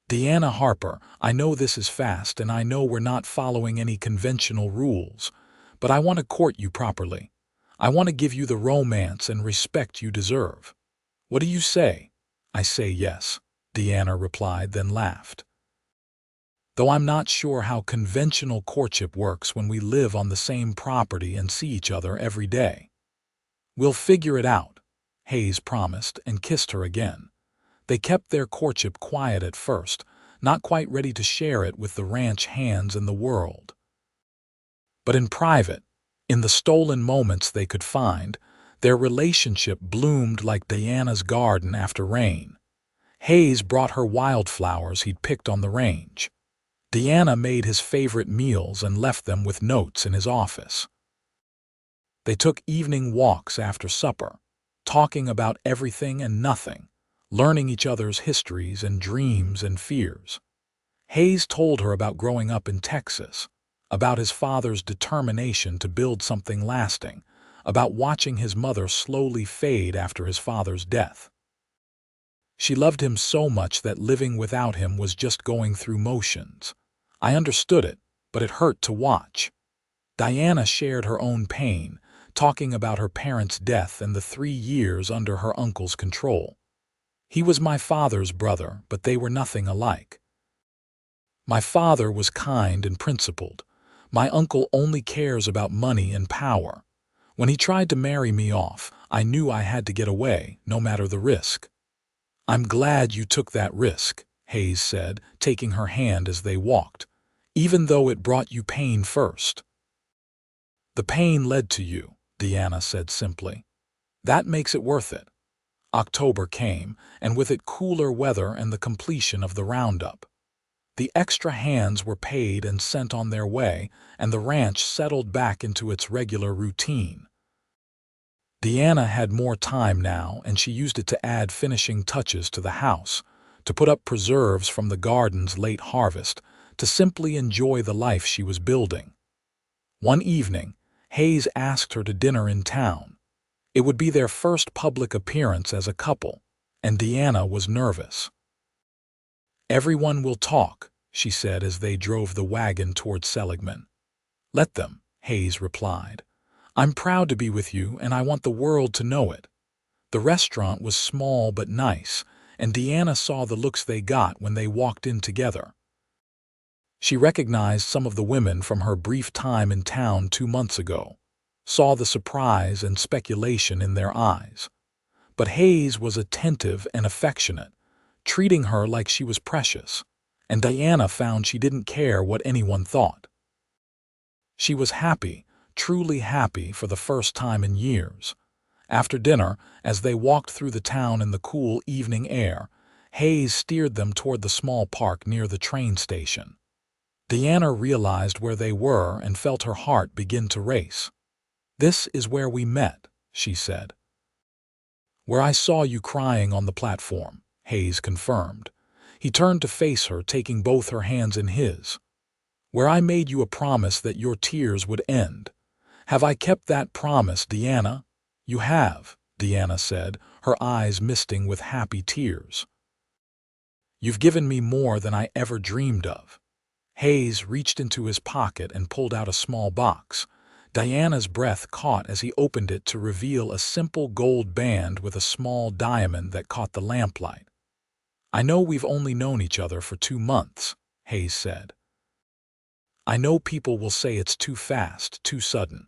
Diana Harper, I know this is fast and I know we're not following any conventional rules, but I want to court you properly. I want to give you the romance and respect you deserve. What do you say? I say yes, Diana replied, then laughed. Though I'm not sure how conventional courtship works when we live on the same property and see each other every day. We'll figure it out, Hayes promised and kissed her again. They kept their courtship quiet at first, not quite ready to share it with the ranch hands in the world. But in private, in the stolen moments they could find, their relationship bloomed like Diana's garden after rain. Hayes brought her wildflowers he'd picked on the range. Diana made his favorite meals and left them with notes in his office. They took evening walks after supper, talking about everything and nothing, learning each other's histories and dreams and fears. Hayes told her about growing up in Texas, about his father's determination to build something lasting, about watching his mother slowly fade after his father's death. She loved him so much that living without him was just going through motions. I understood it, but it hurt to watch. Diana shared her own pain, talking about her parents' death and the 3 years under her uncle's control. He was my father's brother, but they were nothing alike. My father was kind and principled. My uncle only cares about money and power. When he tried to marry me off, I knew I had to get away, no matter the risk. I'm glad you took that risk, Hayes said, taking her hand as they walked, even though it brought you pain first. The pain led to you, Diana said simply. That makes it worth it. October came, and with it cooler weather and the completion of the roundup. The extra hands were paid and sent on their way, and the ranch settled back into its regular routine. Diana had more time now, and she used it to add finishing touches to the house, to put up preserves from the garden's late harvest, to simply enjoy the life she was building. One evening, Hayes asked her to dinner in town. It would be their first public appearance as a couple, and Diana was nervous. Everyone will talk, she said as they drove the wagon toward Seligman. Let them, Hayes replied. I'm proud to be with you and I want the world to know it. The restaurant was small but nice, and Deanna saw the looks they got when they walked in together. She recognized some of the women from her brief time in town 2 months ago, saw the surprise and speculation in their eyes. But Hayes was attentive and affectionate, treating her like she was precious, and Diana found she didn't care what anyone thought. She was happy, truly happy for the first time in years. After dinner, as they walked through the town in the cool evening air, Hayes steered them toward the small park near the train station. Diana realized where they were and felt her heart begin to race. "This is where we met," she said. "Where I saw you crying on the platform," Hayes confirmed. He turned to face her, taking both her hands in his. "Where I made you a promise that your tears would end. Have I kept that promise, Deanna?" "You have," Deanna said, her eyes misting with happy tears. "You've given me more than I ever dreamed of." Hayes reached into his pocket and pulled out a small box. Diana's breath caught as he opened it to reveal a simple gold band with a small diamond that caught the lamplight. "I know we've only known each other for 2 months," Hayes said. "I know people will say it's too fast, too sudden.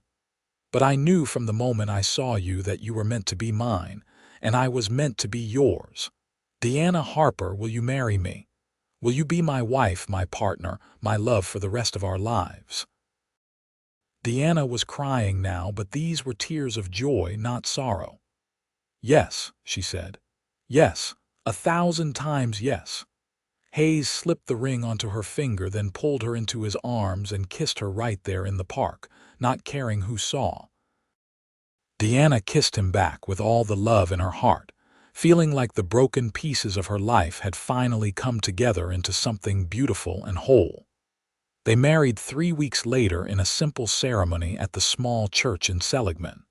But I knew from the moment I saw you that you were meant to be mine, and I was meant to be yours. Deanna Harper, will you marry me? Will you be my wife, my partner, my love for the rest of our lives?" Deanna was crying now, but these were tears of joy, not sorrow. "Yes," she said. "Yes, 1,000 times yes." Hayes slipped the ring onto her finger, then pulled her into his arms and kissed her right there in the park, not caring who saw. Deanna kissed him back with all the love in her heart, feeling like the broken pieces of her life had finally come together into something beautiful and whole. They married 3 weeks later in a simple ceremony at the small church in Seligman.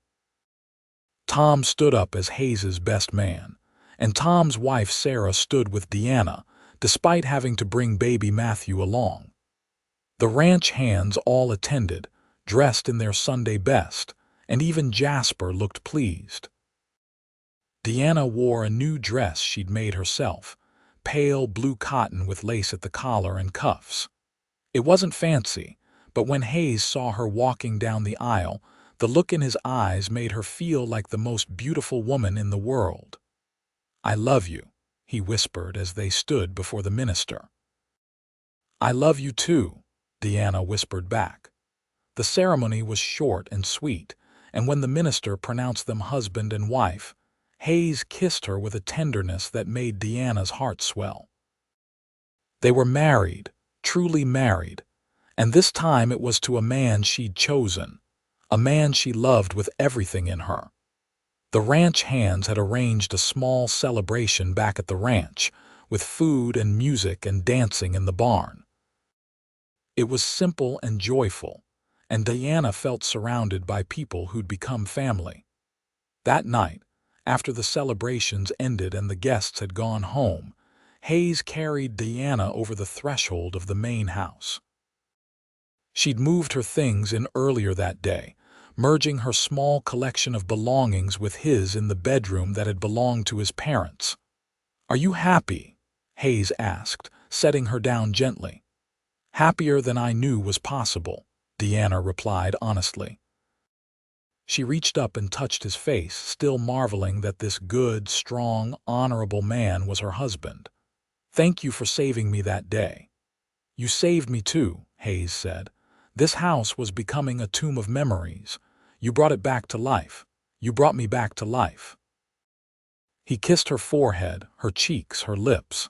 Tom stood up as Hayes's best man, and Tom's wife Sarah stood with Deanna, despite having to bring baby Matthew along. The ranch hands all attended, dressed in their Sunday best, and even Jasper looked pleased. Deanna wore a new dress she'd made herself, pale blue cotton with lace at the collar and cuffs. It wasn't fancy, but when Hayes saw her walking down the aisle, the look in his eyes made her feel like the most beautiful woman in the world. "I love you," he whispered as they stood before the minister. "I love you too," Deanna whispered back. The ceremony was short and sweet, and when the minister pronounced them husband and wife, Hayes kissed her with a tenderness that made Deanna's heart swell. They were married, truly married, and this time it was to a man she'd chosen, a man she loved with everything in her. The ranch hands had arranged a small celebration back at the ranch, with food and music and dancing in the barn. It was simple and joyful, and Diana felt surrounded by people who'd become family. That night, after the celebrations ended and the guests had gone home, Hayes carried Diana over the threshold of the main house. She'd moved her things in earlier that day, merging her small collection of belongings with his in the bedroom that had belonged to his parents. "Are you happy?" Hayes asked, setting her down gently. "Happier than I knew was possible," Deanna replied honestly. She reached up and touched his face, still marveling that this good, strong, honorable man was her husband. "Thank you for saving me that day." "You saved me too," Hayes said. "This house was becoming a tomb of memories. You brought it back to life. You brought me back to life." He kissed her forehead, her cheeks, her lips.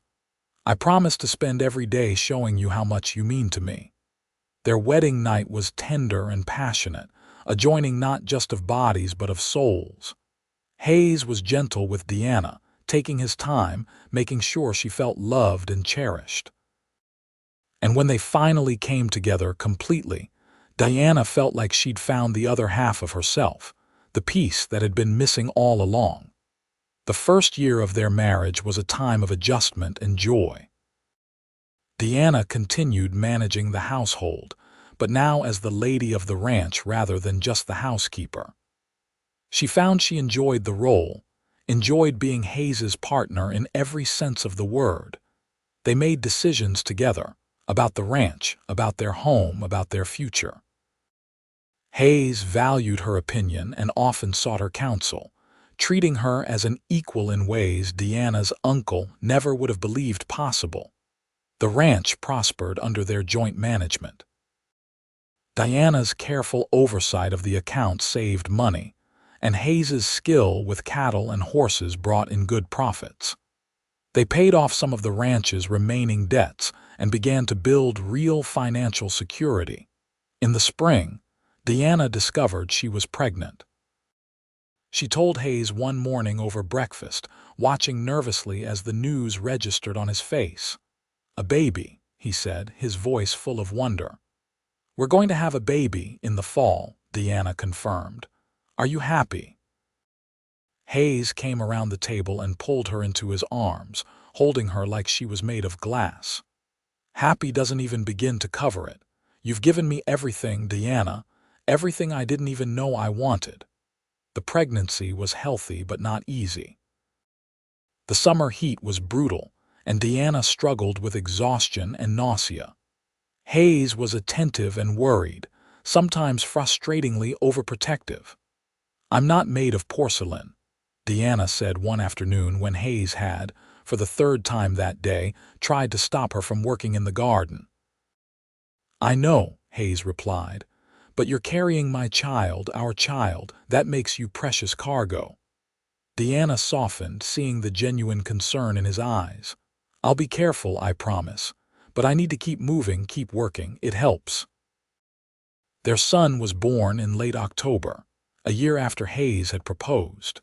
"I promise to spend every day showing you how much you mean to me." Their wedding night was tender and passionate, a joining not just of bodies but of souls. Hayes was gentle with Deanna, taking his time, making sure she felt loved and cherished. And when they finally came together completely, Diana felt like she'd found the other half of herself, the piece that had been missing all along. The first year of their marriage was a time of adjustment and joy. Deanna continued managing the household, but now as the lady of the ranch rather than just the housekeeper. She found she enjoyed the role. enjoyed being Hayes's partner in every sense of the word. They made decisions together, about the ranch, about their home, about their future. Hayes valued her opinion and often sought her counsel, treating her as an equal in ways Deanna's uncle never would have believed possible. The ranch prospered under their joint management. Diana's careful oversight of the account saved money, and Hayes's skill with cattle and horses brought in good profits. They paid off some of the ranch's remaining debts and began to build real financial security. In the spring, Deanna discovered she was pregnant. She told Hayes one morning over breakfast, watching nervously as the news registered on his face. "A baby," he said, his voice full of wonder. "We're going to have a baby in the fall," Deanna confirmed. "Are you happy?" Hayes came around the table and pulled her into his arms, holding her like she was made of glass. "Happy doesn't even begin to cover it. You've given me everything, Deanna, everything I didn't even know I wanted." The pregnancy was healthy but not easy. The summer heat was brutal, and Deanna struggled with exhaustion and nausea. Hayes was attentive and worried, sometimes frustratingly overprotective. "I'm not made of porcelain," Deanna said one afternoon when Hayes had, for the third time that day, tried to stop her from working in the garden. "I know," Hayes replied, "but you're carrying my child, our child. That makes you precious cargo." Deanna softened, seeing the genuine concern in his eyes. "I'll be careful, I promise. But I need to keep moving, keep working. It helps." Their son was born in late October, a year after Hayes had proposed.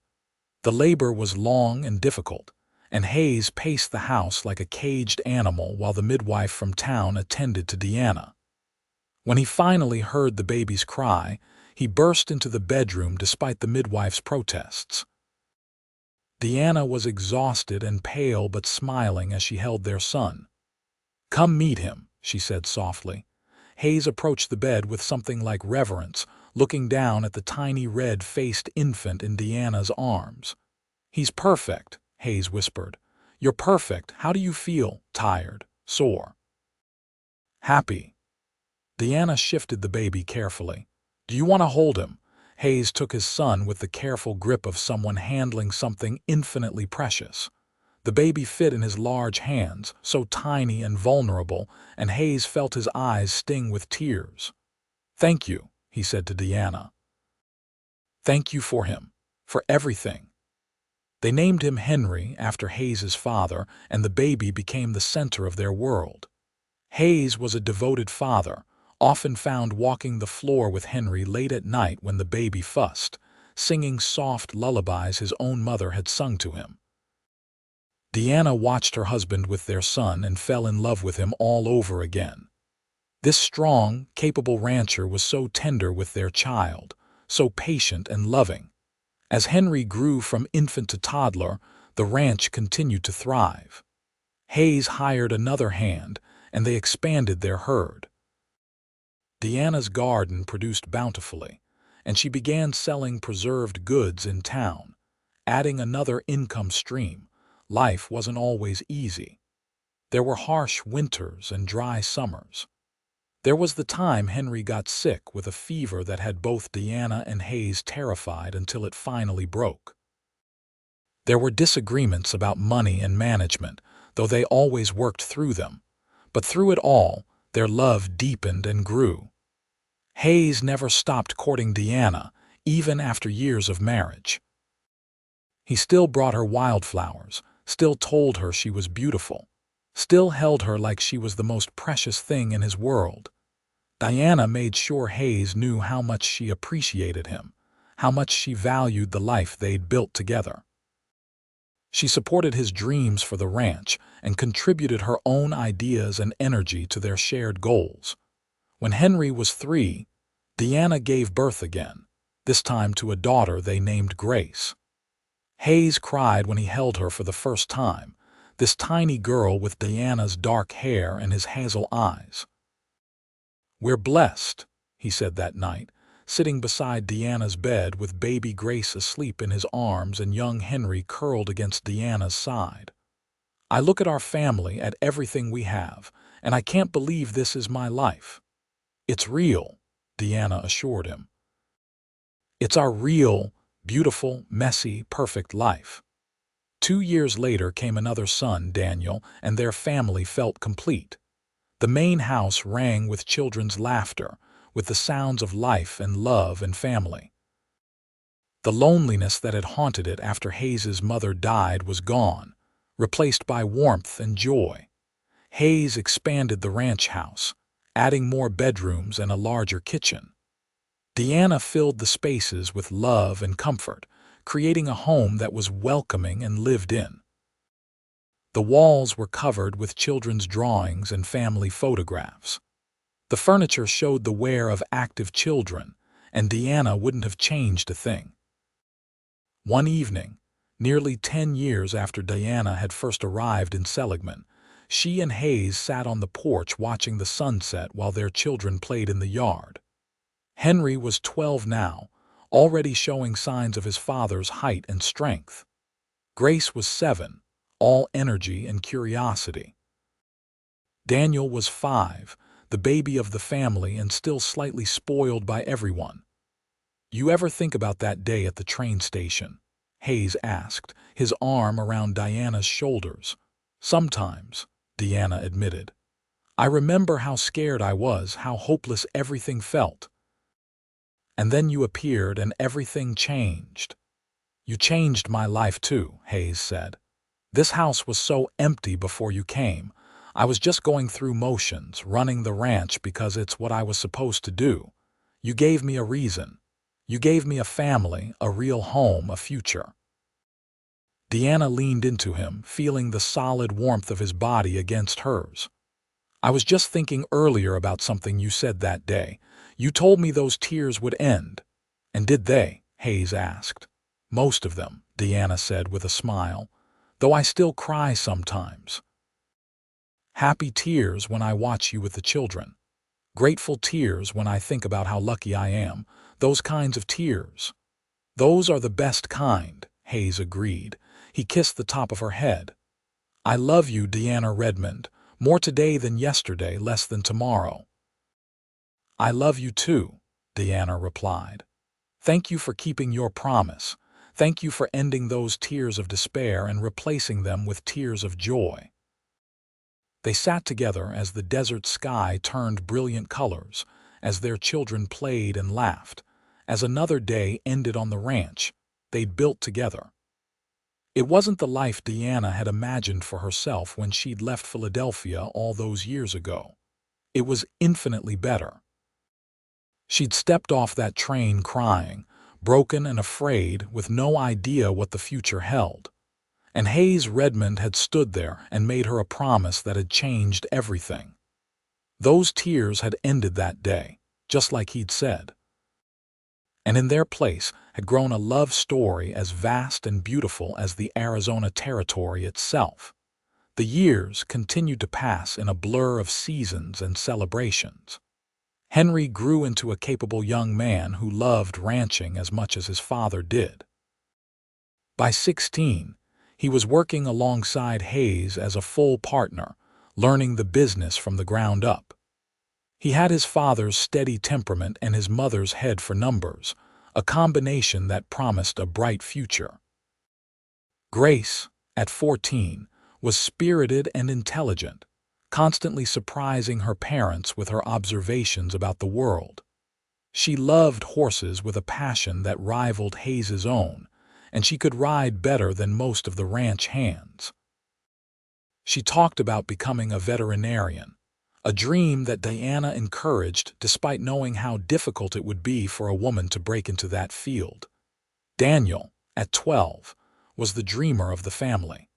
The labor was long and difficult, and Hayes paced the house like a caged animal while the midwife from town attended to Deanna. When he finally heard the baby's cry, he burst into the bedroom despite the midwife's protests. Deanna was exhausted and pale but smiling as she held their son. "Come meet him," she said softly. Hayes approached the bed with something like reverence, looking down at the tiny red-faced infant in Deanna's arms. "He's perfect," Hayes whispered. "You're perfect. How do you feel? Tired? Sore?" "Happy." Deanna shifted the baby carefully. "Do you want to hold him?" Hayes took his son with the careful grip of someone handling something infinitely precious. The baby fit in his large hands, so tiny and vulnerable, and Hayes felt his eyes sting with tears. "Thank you," he said to Deanna. "Thank you for him, for everything." They named him Henry after Hayes's father, and the baby became the center of their world. Hayes was a devoted father, often found walking the floor with Henry late at night when the baby fussed, singing soft lullabies his own mother had sung to him. Deanna watched her husband with their son and fell in love with him all over again. This strong, capable rancher was so tender with their child, so patient and loving. As Henry grew from infant to toddler, the ranch continued to thrive. Hayes hired another hand, and they expanded their herd. Deanna's garden produced bountifully, and she began selling preserved goods in town, adding another income stream. Life wasn't always easy. There were harsh winters and dry summers. There was the time Henry got sick with a fever that had both Deanna and Hayes terrified until it finally broke. There were disagreements about money and management, though they always worked through them. But through it all, their love deepened and grew. Hayes never stopped courting Deanna, even after years of marriage. He still brought her wildflowers, still told her she was beautiful, still held her like she was the most precious thing in his world. Deanna made sure Hayes knew how much she appreciated him, how much she valued the life they'd built together. She supported his dreams for the ranch and contributed her own ideas and energy to their shared goals. When Henry was 3, Deanna gave birth again, this time to a daughter they named Grace. Hayes cried when he held her for the first time, this tiny girl with Deanna's dark hair and his hazel eyes. "We're blessed," he said that night, sitting beside Deanna's bed with baby Grace asleep in his arms and young Henry curled against Deanna's side. "I look at our family, at everything we have, and I can't believe this is my life." "It's real," Deanna assured him. "It's our real, beautiful, messy, perfect life." 2 years later came another son, Daniel, and their family felt complete. The main house rang with children's laughter, with the sounds of life and love and family. The loneliness that had haunted it after Hayes's mother died was gone, replaced by warmth and joy. Hayes expanded the ranch house, adding more bedrooms and a larger kitchen. Deanna filled the spaces with love and comfort, creating a home that was welcoming and lived in. The walls were covered with children's drawings and family photographs. The furniture showed the wear of active children, and Deanna wouldn't have changed a thing. One evening, nearly 10 years after Diana had first arrived in Seligman, she and Hayes sat on the porch watching the sunset while their children played in the yard. Henry was 12 now, already showing signs of his father's height and strength. Grace was 7, all energy and curiosity. Daniel was 5, the baby of the family and still slightly spoiled by everyone. "You ever think about that day at the train station?" Hayes asked, his arm around Diana's shoulders. "Sometimes," Deanna admitted. "I remember how scared I was, how hopeless everything felt. And then you appeared and everything changed." "You changed my life too," Hayes said. "This house was so empty before you came. I was just going through motions, running the ranch because it's what I was supposed to do. You gave me a reason. You gave me a family, a real home, a future." Deanna leaned into him, feeling the solid warmth of his body against hers. "I was just thinking earlier about something you said that day. You told me those tears would end." "And did they?" Hayes asked. "Most of them," Deanna said with a smile, "though I still cry sometimes. Happy tears when I watch you with the children. Grateful tears when I think about how lucky I am. Those kinds of tears." "Those are the best kind," Hayes agreed. He kissed the top of her head. "I love you, Deanna Redmond, more today than yesterday, less than tomorrow." "I love you too," Deanna replied. "Thank you for keeping your promise. Thank you for ending those tears of despair and replacing them with tears of joy." They sat together as the desert sky turned brilliant colors, as their children played and laughed, as another day ended on the ranch they'd built together. It wasn't the life Deanna had imagined for herself when she'd left Philadelphia all those years ago. It was infinitely better. She'd stepped off that train crying, broken and afraid, with no idea what the future held. And Hayes Redmond had stood there and made her a promise that had changed everything. Those tears had ended that day, just like he'd said. And in their place had grown a love story as vast and beautiful as the Arizona Territory itself. The years continued to pass in a blur of seasons and celebrations. Henry grew into a capable young man who loved ranching as much as his father did. By 16, he was working alongside Hayes as a full partner, learning the business from the ground up. He had his father's steady temperament and his mother's head for numbers, a combination that promised a bright future. Grace, at 14, was spirited and intelligent, constantly surprising her parents with her observations about the world. She loved horses with a passion that rivaled Hayes's own, and she could ride better than most of the ranch hands. She talked about becoming a veterinarian, a dream that Diana encouraged despite knowing how difficult it would be for a woman to break into that field. Daniel, at 12, was the dreamer of the family.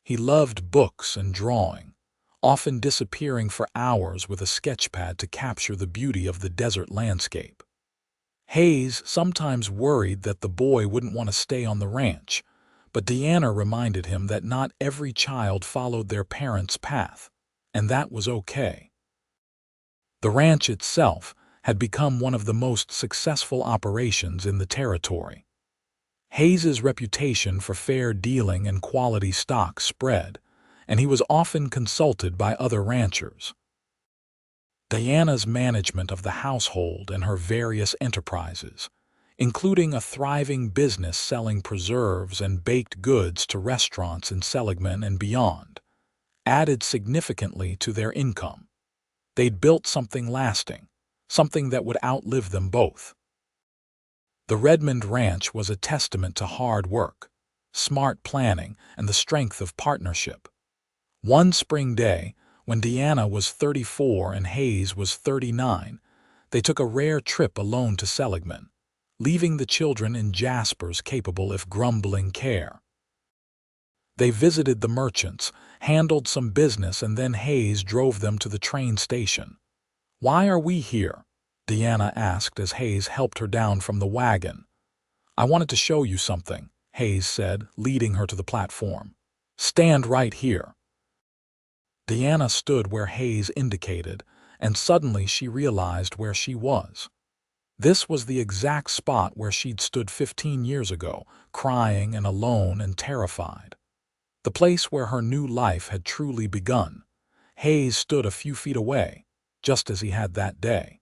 He loved books and drawing, often disappearing for hours with a sketchpad to capture the beauty of the desert landscape. Hayes sometimes worried that the boy wouldn't want to stay on the ranch, but Deanna reminded him that not every child followed their parents' path, and that was okay. The ranch itself had become one of the most successful operations in the territory. Hayes's reputation for fair dealing and quality stock spread, and he was often consulted by other ranchers. Diana's management of the household and her various enterprises, including a thriving business selling preserves and baked goods to restaurants in Seligman and beyond, added significantly to their income. They'd built something lasting, something that would outlive them both. The Redmond Ranch was a testament to hard work, smart planning, and the strength of partnership. One spring day, when Diana was 34 and Hayes was 39, they took a rare trip alone to Seligman, leaving the children in Jasper's capable if grumbling care. They visited the merchants, handled some business, and then Hayes drove them to the train station. "Why are we here?" Diana asked as Hayes helped her down from the wagon. "I wanted to show you something," Hayes said, leading her to the platform. "Stand right here." Diana stood where Hayes indicated, and suddenly she realized where she was. This was the exact spot where she'd stood 15 years ago, crying and alone and terrified. The place where her new life had truly begun. Hayes stood a few feet away, just as he had that day.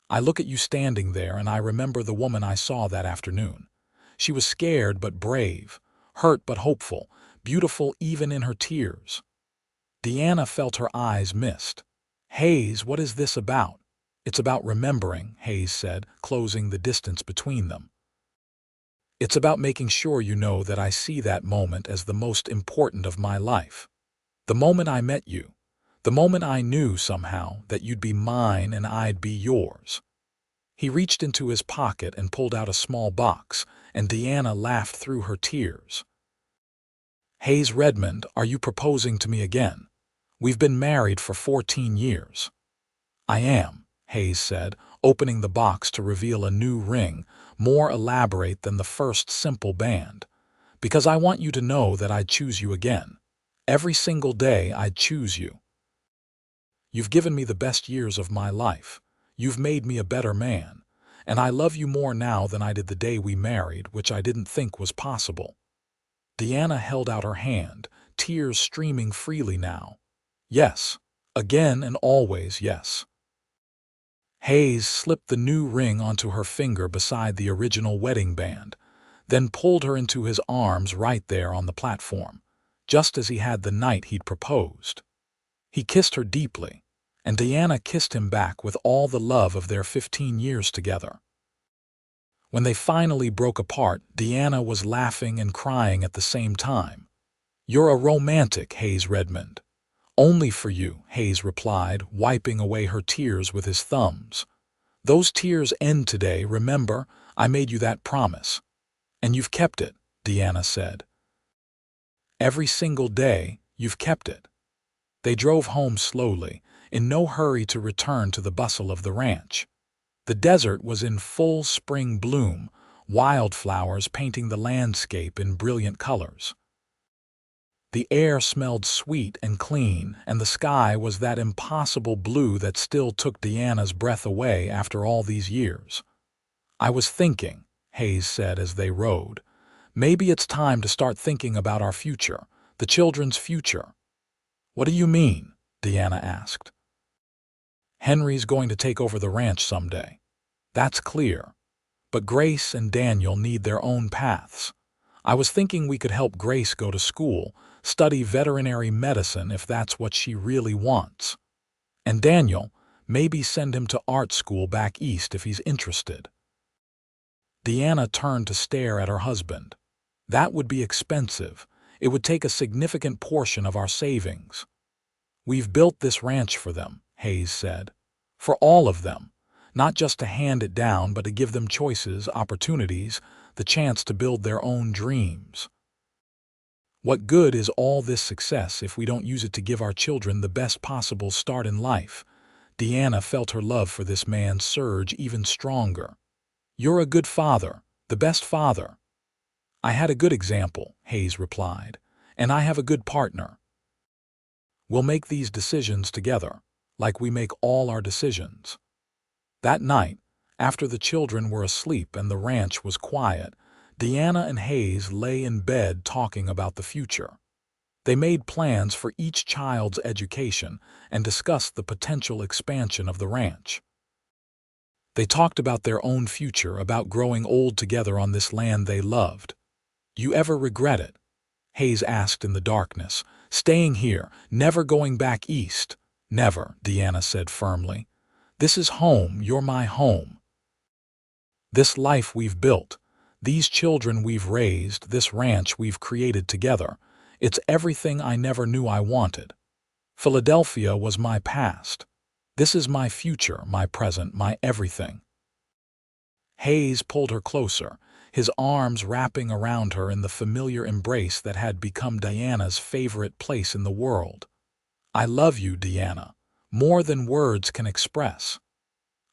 "I look at you standing there and I remember the woman I saw that afternoon. She was scared but brave, hurt but hopeful, beautiful even in her tears." Diana felt her eyes mist. "Hayes, what is this about?" "It's about remembering," Hayes said, closing the distance between them. "It's about making sure you know that I see that moment as the most important of my life. The moment I met you. The moment I knew somehow that you'd be mine and I'd be yours." He reached into his pocket and pulled out a small box, and Diana laughed through her tears. "Hayes Redmond, are you proposing to me again? We've been married for 14 years. "I am," Hayes said, opening the box to reveal a new ring, more elaborate than the first simple band. "Because I want you to know that I'd choose you again. Every single day I'd choose you. You've given me the best years of my life. You've made me a better man. And I love you more now than I did the day we married, which I didn't think was possible." Diana held out her hand, tears streaming freely now. "Yes, again and always yes." Hayes slipped the new ring onto her finger beside the original wedding band, then pulled her into his arms right there on the platform, just as he had the night he'd proposed. He kissed her deeply, and Diana kissed him back with all the love of their 15 years together. When they finally broke apart, Diana was laughing and crying at the same time. "You're a romantic, Hayes Redmond." "Only for you," Hayes replied, wiping away her tears with his thumbs. "Those tears end today, remember? I made you that promise." "And you've kept it," Diana said. "Every single day, you've kept it." They drove home slowly, in no hurry to return to the bustle of the ranch. The desert was in full spring bloom, wildflowers painting the landscape in brilliant colors. The air smelled sweet and clean, and the sky was that impossible blue that still took Diana's breath away after all these years. "I was thinking," Hayes said as they rode, "maybe it's time to start thinking about our future, the children's future." "What do you mean?" Diana asked. "Henry's going to take over the ranch someday. That's clear. But Grace and Daniel need their own paths. I was thinking we could help Grace go to school, study veterinary medicine if that's what she really wants. And Daniel, maybe send him to art school back east if he's interested." Diana turned to stare at her husband. "That would be expensive. It would take a significant portion of our savings." "We've built this ranch for them," Hayes said. "For all of them. Not just to hand it down, but to give them choices, opportunities, the chance to build their own dreams. What good is all this success if we don't use it to give our children the best possible start in life?" Diana felt her love for this man surge even stronger. "You're a good father, the best father." "I had a good example," Hayes replied, "and I have a good partner. We'll make these decisions together, like we make all our decisions." That night, after the children were asleep and the ranch was quiet, Deanna and Hayes lay in bed talking about the future. They made plans for each child's education and discussed the potential expansion of the ranch. They talked about their own future, about growing old together on this land they loved. "You ever regret it?" Hayes asked in the darkness. "Staying here, never going back east?" "Never," Deanna said firmly. "This is home, you're my home. This life we've built, these children we've raised, this ranch we've created together, it's everything I never knew I wanted. Philadelphia was my past. This is my future, my present, my everything." Hayes pulled her closer, his arms wrapping around her in the familiar embrace that had become Deanna's favorite place in the world. "I love you, Deanna, more than words can express."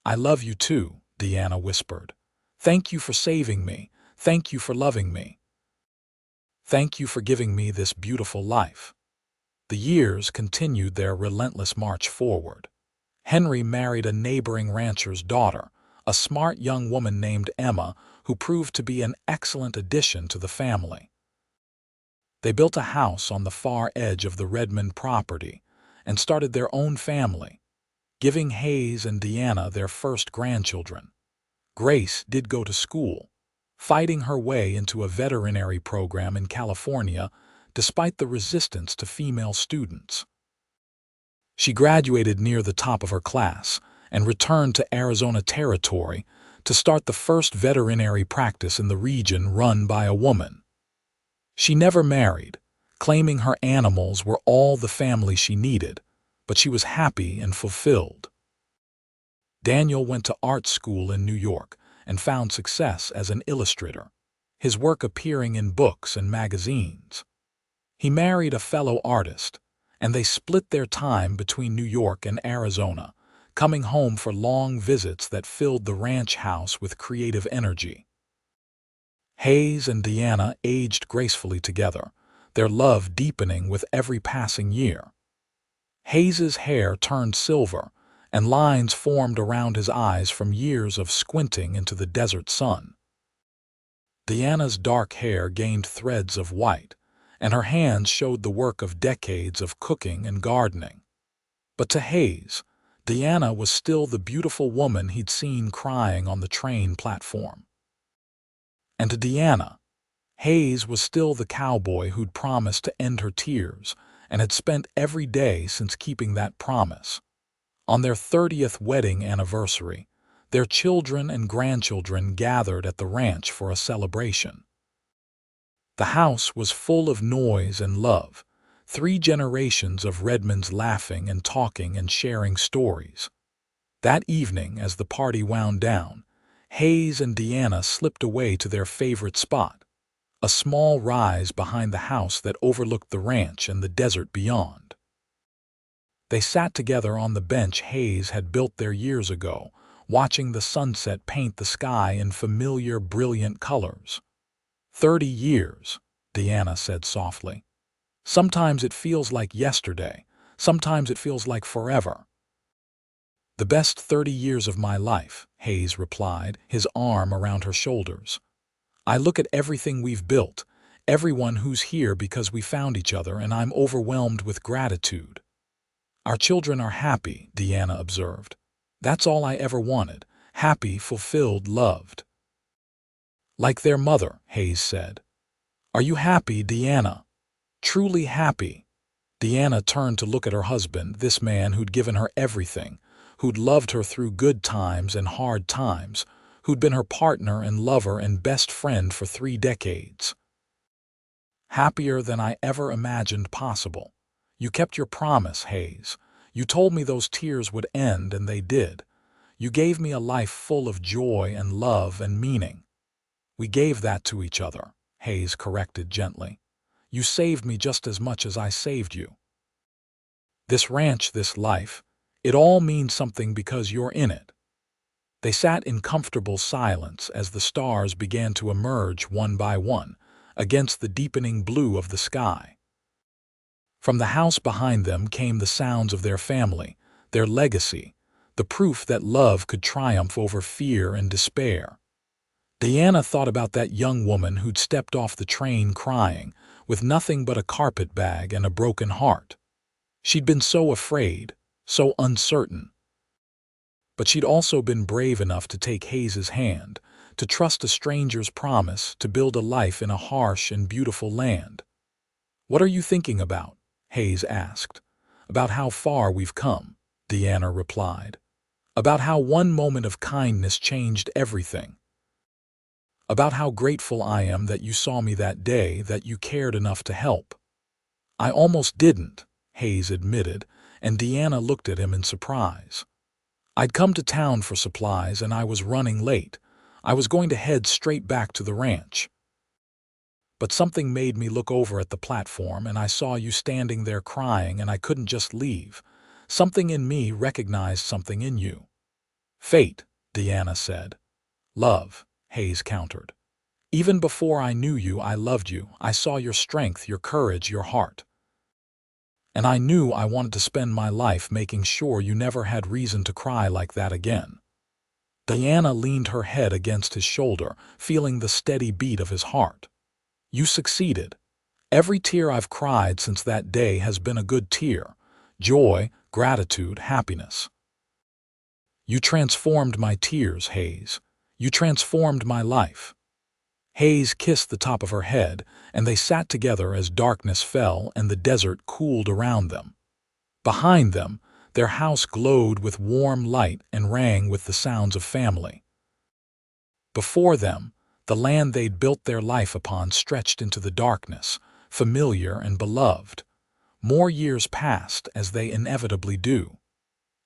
"I love you too," Deanna whispered. "Thank you for saving me. Thank you for loving me. Thank you for giving me this beautiful life." The years continued their relentless march forward. Henry married a neighboring rancher's daughter, a smart young woman named Emma, who proved to be an excellent addition to the family. They built a house on the far edge of the Redmond property and started their own family, giving Hayes and Deanna their first grandchildren. Grace did go to school, fighting her way into a veterinary program in California despite the resistance to female students. She graduated near the top of her class and returned to Arizona Territory to start the first veterinary practice in the region run by a woman. She never married, claiming her animals were all the family she needed, but she was happy and fulfilled. Daniel went to art school in New York and found success as an illustrator, his work appearing in books and magazines. He married a fellow artist, and they split their time between New York and Arizona, coming home for long visits that filled the ranch house with creative energy. Hayes and Deanna aged gracefully together, their love deepening with every passing year. Hayes's hair turned silver, and lines formed around his eyes from years of squinting into the desert sun. Deanna's dark hair gained threads of white, and her hands showed the work of decades of cooking and gardening. But to Hayes, Deanna was still the beautiful woman he'd seen crying on the train platform. And to Deanna, Hayes was still the cowboy who'd promised to end her tears and had spent every day since keeping that promise. On their 30th wedding anniversary, their children and grandchildren gathered at the ranch for a celebration. The house was full of noise and love, 3 generations of Redmonds laughing and talking and sharing stories. That evening, as the party wound down, Hayes and Deanna slipped away to their favorite spot, a small rise behind the house that overlooked the ranch and the desert beyond. They sat together on the bench Hayes had built there years ago, watching the sunset paint the sky in familiar, brilliant colors. 30 years, Deanna said softly. "Sometimes it feels like yesterday, sometimes it feels like forever." "The best 30 years of my life," Hayes replied, his arm around her shoulders. "I look at everything we've built, everyone who's here because we found each other, and I'm overwhelmed with gratitude." "Our children are happy," Deanna observed. "That's all I ever wanted, happy, fulfilled, loved." "Like their mother," Hayes said. "Are you happy, Deanna? Truly happy?" Deanna turned to look at her husband, this man who'd given her everything, who'd loved her through good times and hard times, who'd been her partner and lover and best friend for 3 decades. "Happier than I ever imagined possible. You kept your promise, Hayes. You told me those tears would end, and they did. You gave me a life full of joy and love and meaning." "We gave that to each other," Hayes corrected gently. "You saved me just as much as I saved you. This ranch, this life, it all means something because you're in it." They sat in comfortable silence as the stars began to emerge one by one against the deepening blue of the sky. From the house behind them came the sounds of their family, their legacy, the proof that love could triumph over fear and despair. Diana thought about that young woman who'd stepped off the train crying, with nothing but a carpet bag and a broken heart. She'd been so afraid, so uncertain. But she'd also been brave enough to take Hayes's hand, to trust a stranger's promise to build a life in a harsh and beautiful land. "What are you thinking about?" Hayes asked. "About how far we've come," Diana replied. "About how one moment of kindness changed everything. About how grateful I am that you saw me that day, that you cared enough to help." "I almost didn't," Hayes admitted, and Diana looked at him in surprise. "I'd come to town for supplies and I was running late. I was going to head straight back to the ranch. But something made me look over at the platform and I saw you standing there crying and I couldn't just leave. Something in me recognized something in you." "Fate," Diana said. "Love," Hayes countered. "Even before I knew you, I loved you. I saw your strength, your courage, your heart. And I knew I wanted to spend my life making sure you never had reason to cry like that again." Diana leaned her head against his shoulder, feeling the steady beat of his heart. "You succeeded. Every tear I've cried since that day has been a good tear. Joy, gratitude, happiness. You transformed my tears, Hayes. You transformed my life." Hayes kissed the top of her head, and they sat together as darkness fell and the desert cooled around them. Behind them, their house glowed with warm light and rang with the sounds of family. Before them, the land they'd built their life upon stretched into the darkness, familiar and beloved. More years passed, as they inevitably do.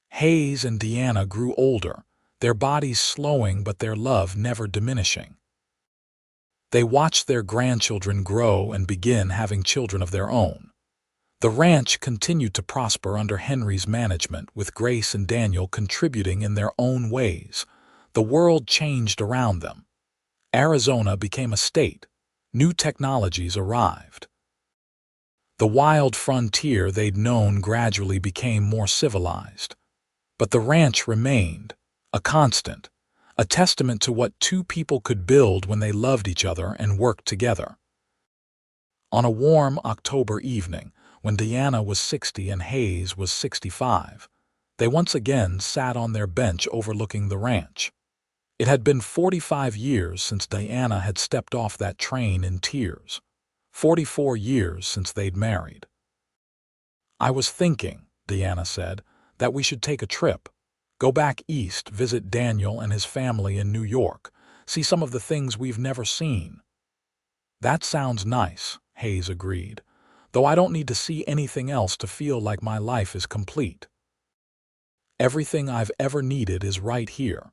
Hayes and Diana grew older, their bodies slowing but their love never diminishing. They watched their grandchildren grow and begin having children of their own. The ranch continued to prosper under Henry's management, with Grace and Daniel contributing in their own ways. The world changed around them. Arizona became a state. New technologies arrived. The wild frontier they'd known gradually became more civilized. But the ranch remained, a constant, a testament to what two people could build when they loved each other and worked together. On a warm October evening, when Diana was 60 and Hayes was 65, they once again sat on their bench overlooking the ranch. It had been 45 years since Diana had stepped off that train in tears. 44 years since they'd married. "I was thinking," Diana said, "that we should take a trip. Go back east, visit Daniel and his family in New York, see some of the things we've never seen." "That sounds nice," Hayes agreed, "though I don't need to see anything else to feel like my life is complete. Everything I've ever needed is right here."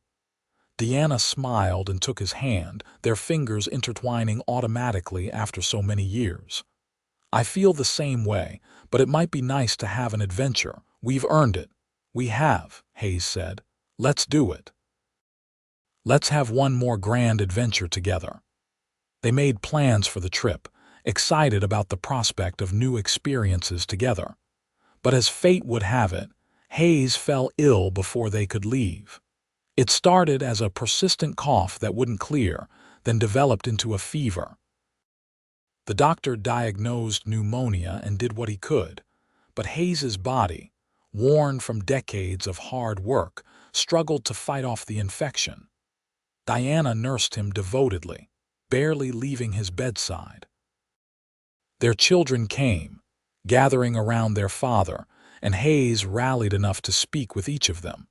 Diana smiled and took his hand, their fingers intertwining automatically after so many years. "I feel the same way, but it might be nice to have an adventure. We've earned it." "We have," Hayes said. "Let's do it. Let's have one more grand adventure together." They made plans for the trip, excited about the prospect of new experiences together. But as fate would have it, Hayes fell ill before they could leave. It started as a persistent cough that wouldn't clear, then developed into a fever. The doctor diagnosed pneumonia and did what he could, but Hayes's body, worn from decades of hard work, struggled to fight off the infection. Diana nursed him devotedly, barely leaving his bedside. Their children came, gathering around their father, and Hayes rallied enough to speak with each of them,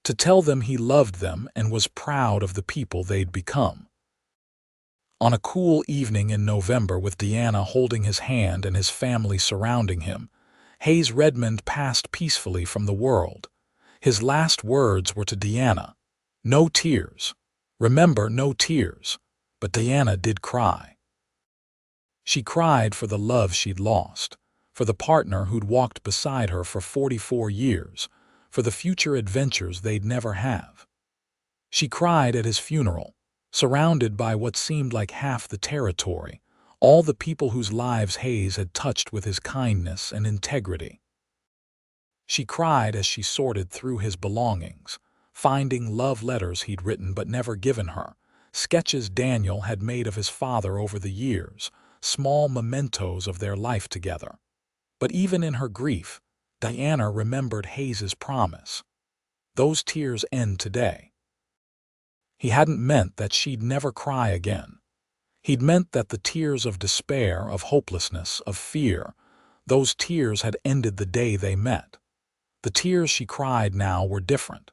to tell them he loved them and was proud of the people they'd become. On a cool evening in November, with Diana holding his hand and his family surrounding him, Hayes Redmond passed peacefully from the world. His last words were to Diana, "No tears. Remember, no tears." But Diana did cry. She cried for the love she'd lost, for the partner who'd walked beside her for 44 years, for the future adventures they'd never have. She cried at his funeral, surrounded by what seemed like half the territory, all the people whose lives Hayes had touched with his kindness and integrity. She cried as she sorted through his belongings, finding love letters he'd written but never given her, sketches Daniel had made of his father over the years, small mementos of their life together. But even in her grief, Diana remembered Hayes's promise. Those tears end today. He hadn't meant that she'd never cry again. He'd meant that the tears of despair, of hopelessness, of fear, those tears had ended the day they met. The tears she cried now were different.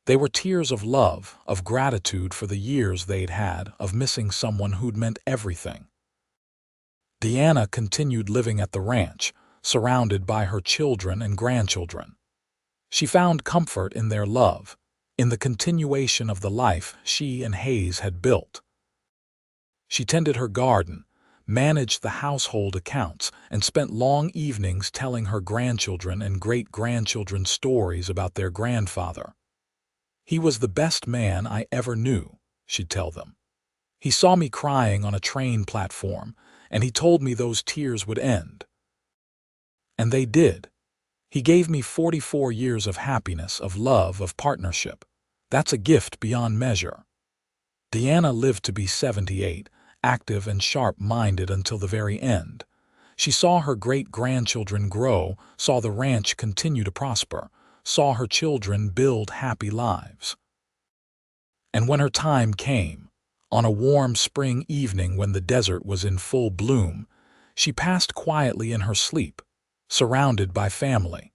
They were tears of love, of gratitude for the years they'd had, of missing someone who'd meant everything. Diana continued living at the ranch, surrounded by her children and grandchildren. She found comfort in their love, in the continuation of the life she and Hayes had built. She tended her garden, managed the household accounts, and spent long evenings telling her grandchildren and great-grandchildren stories about their grandfather. "He was the best man I ever knew," she'd tell them. "He saw me crying on a train platform, and he told me those tears would end. And they did. He gave me 44 years of happiness, of love, of partnership. That's a gift beyond measure." Diana lived to be 78, active and sharp-minded until the very end. She saw her great-grandchildren grow, saw the ranch continue to prosper, saw her children build happy lives. And when her time came, on a warm spring evening when the desert was in full bloom, she passed quietly in her sleep, surrounded by family.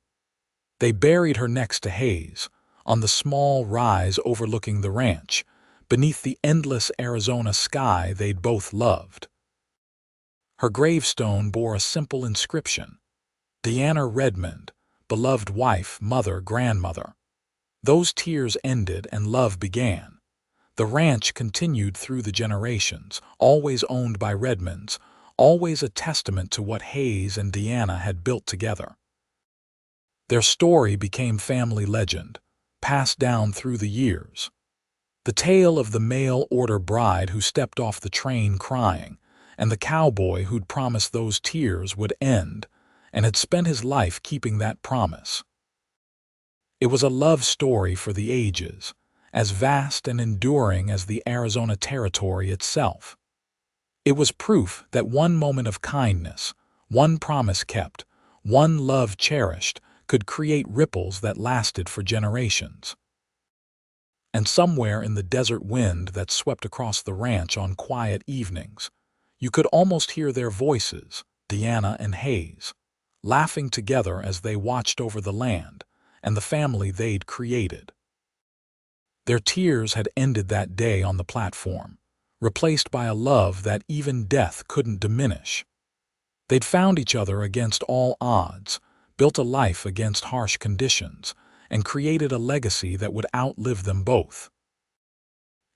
They buried her next to Hayes, on the small rise overlooking the ranch, beneath the endless Arizona sky they'd both loved. Her gravestone bore a simple inscription: Diana Redmond, beloved wife, mother, grandmother. Those tears ended and love began. The ranch continued through the generations, always owned by Redmonds, always a testament to what Hayes and Diana had built together. Their story became family legend, passed down through the years. The tale of the mail-order bride who stepped off the train crying, and the cowboy who'd promised those tears would end, and had spent his life keeping that promise. It was a love story for the ages, as vast and enduring as the Arizona territory itself. It was proof that one moment of kindness, one promise kept, one love cherished, could create ripples that lasted for generations. And somewhere in the desert wind that swept across the ranch on quiet evenings, you could almost hear their voices, Diana and Hayes, laughing together as they watched over the land and the family they'd created. Their tears had ended that day on the platform, replaced by a love that even death couldn't diminish. They'd found each other against all odds, built a life against harsh conditions, and created a legacy that would outlive them both.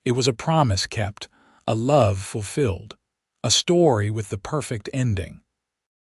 It was a promise kept, a love fulfilled, a story with the perfect ending.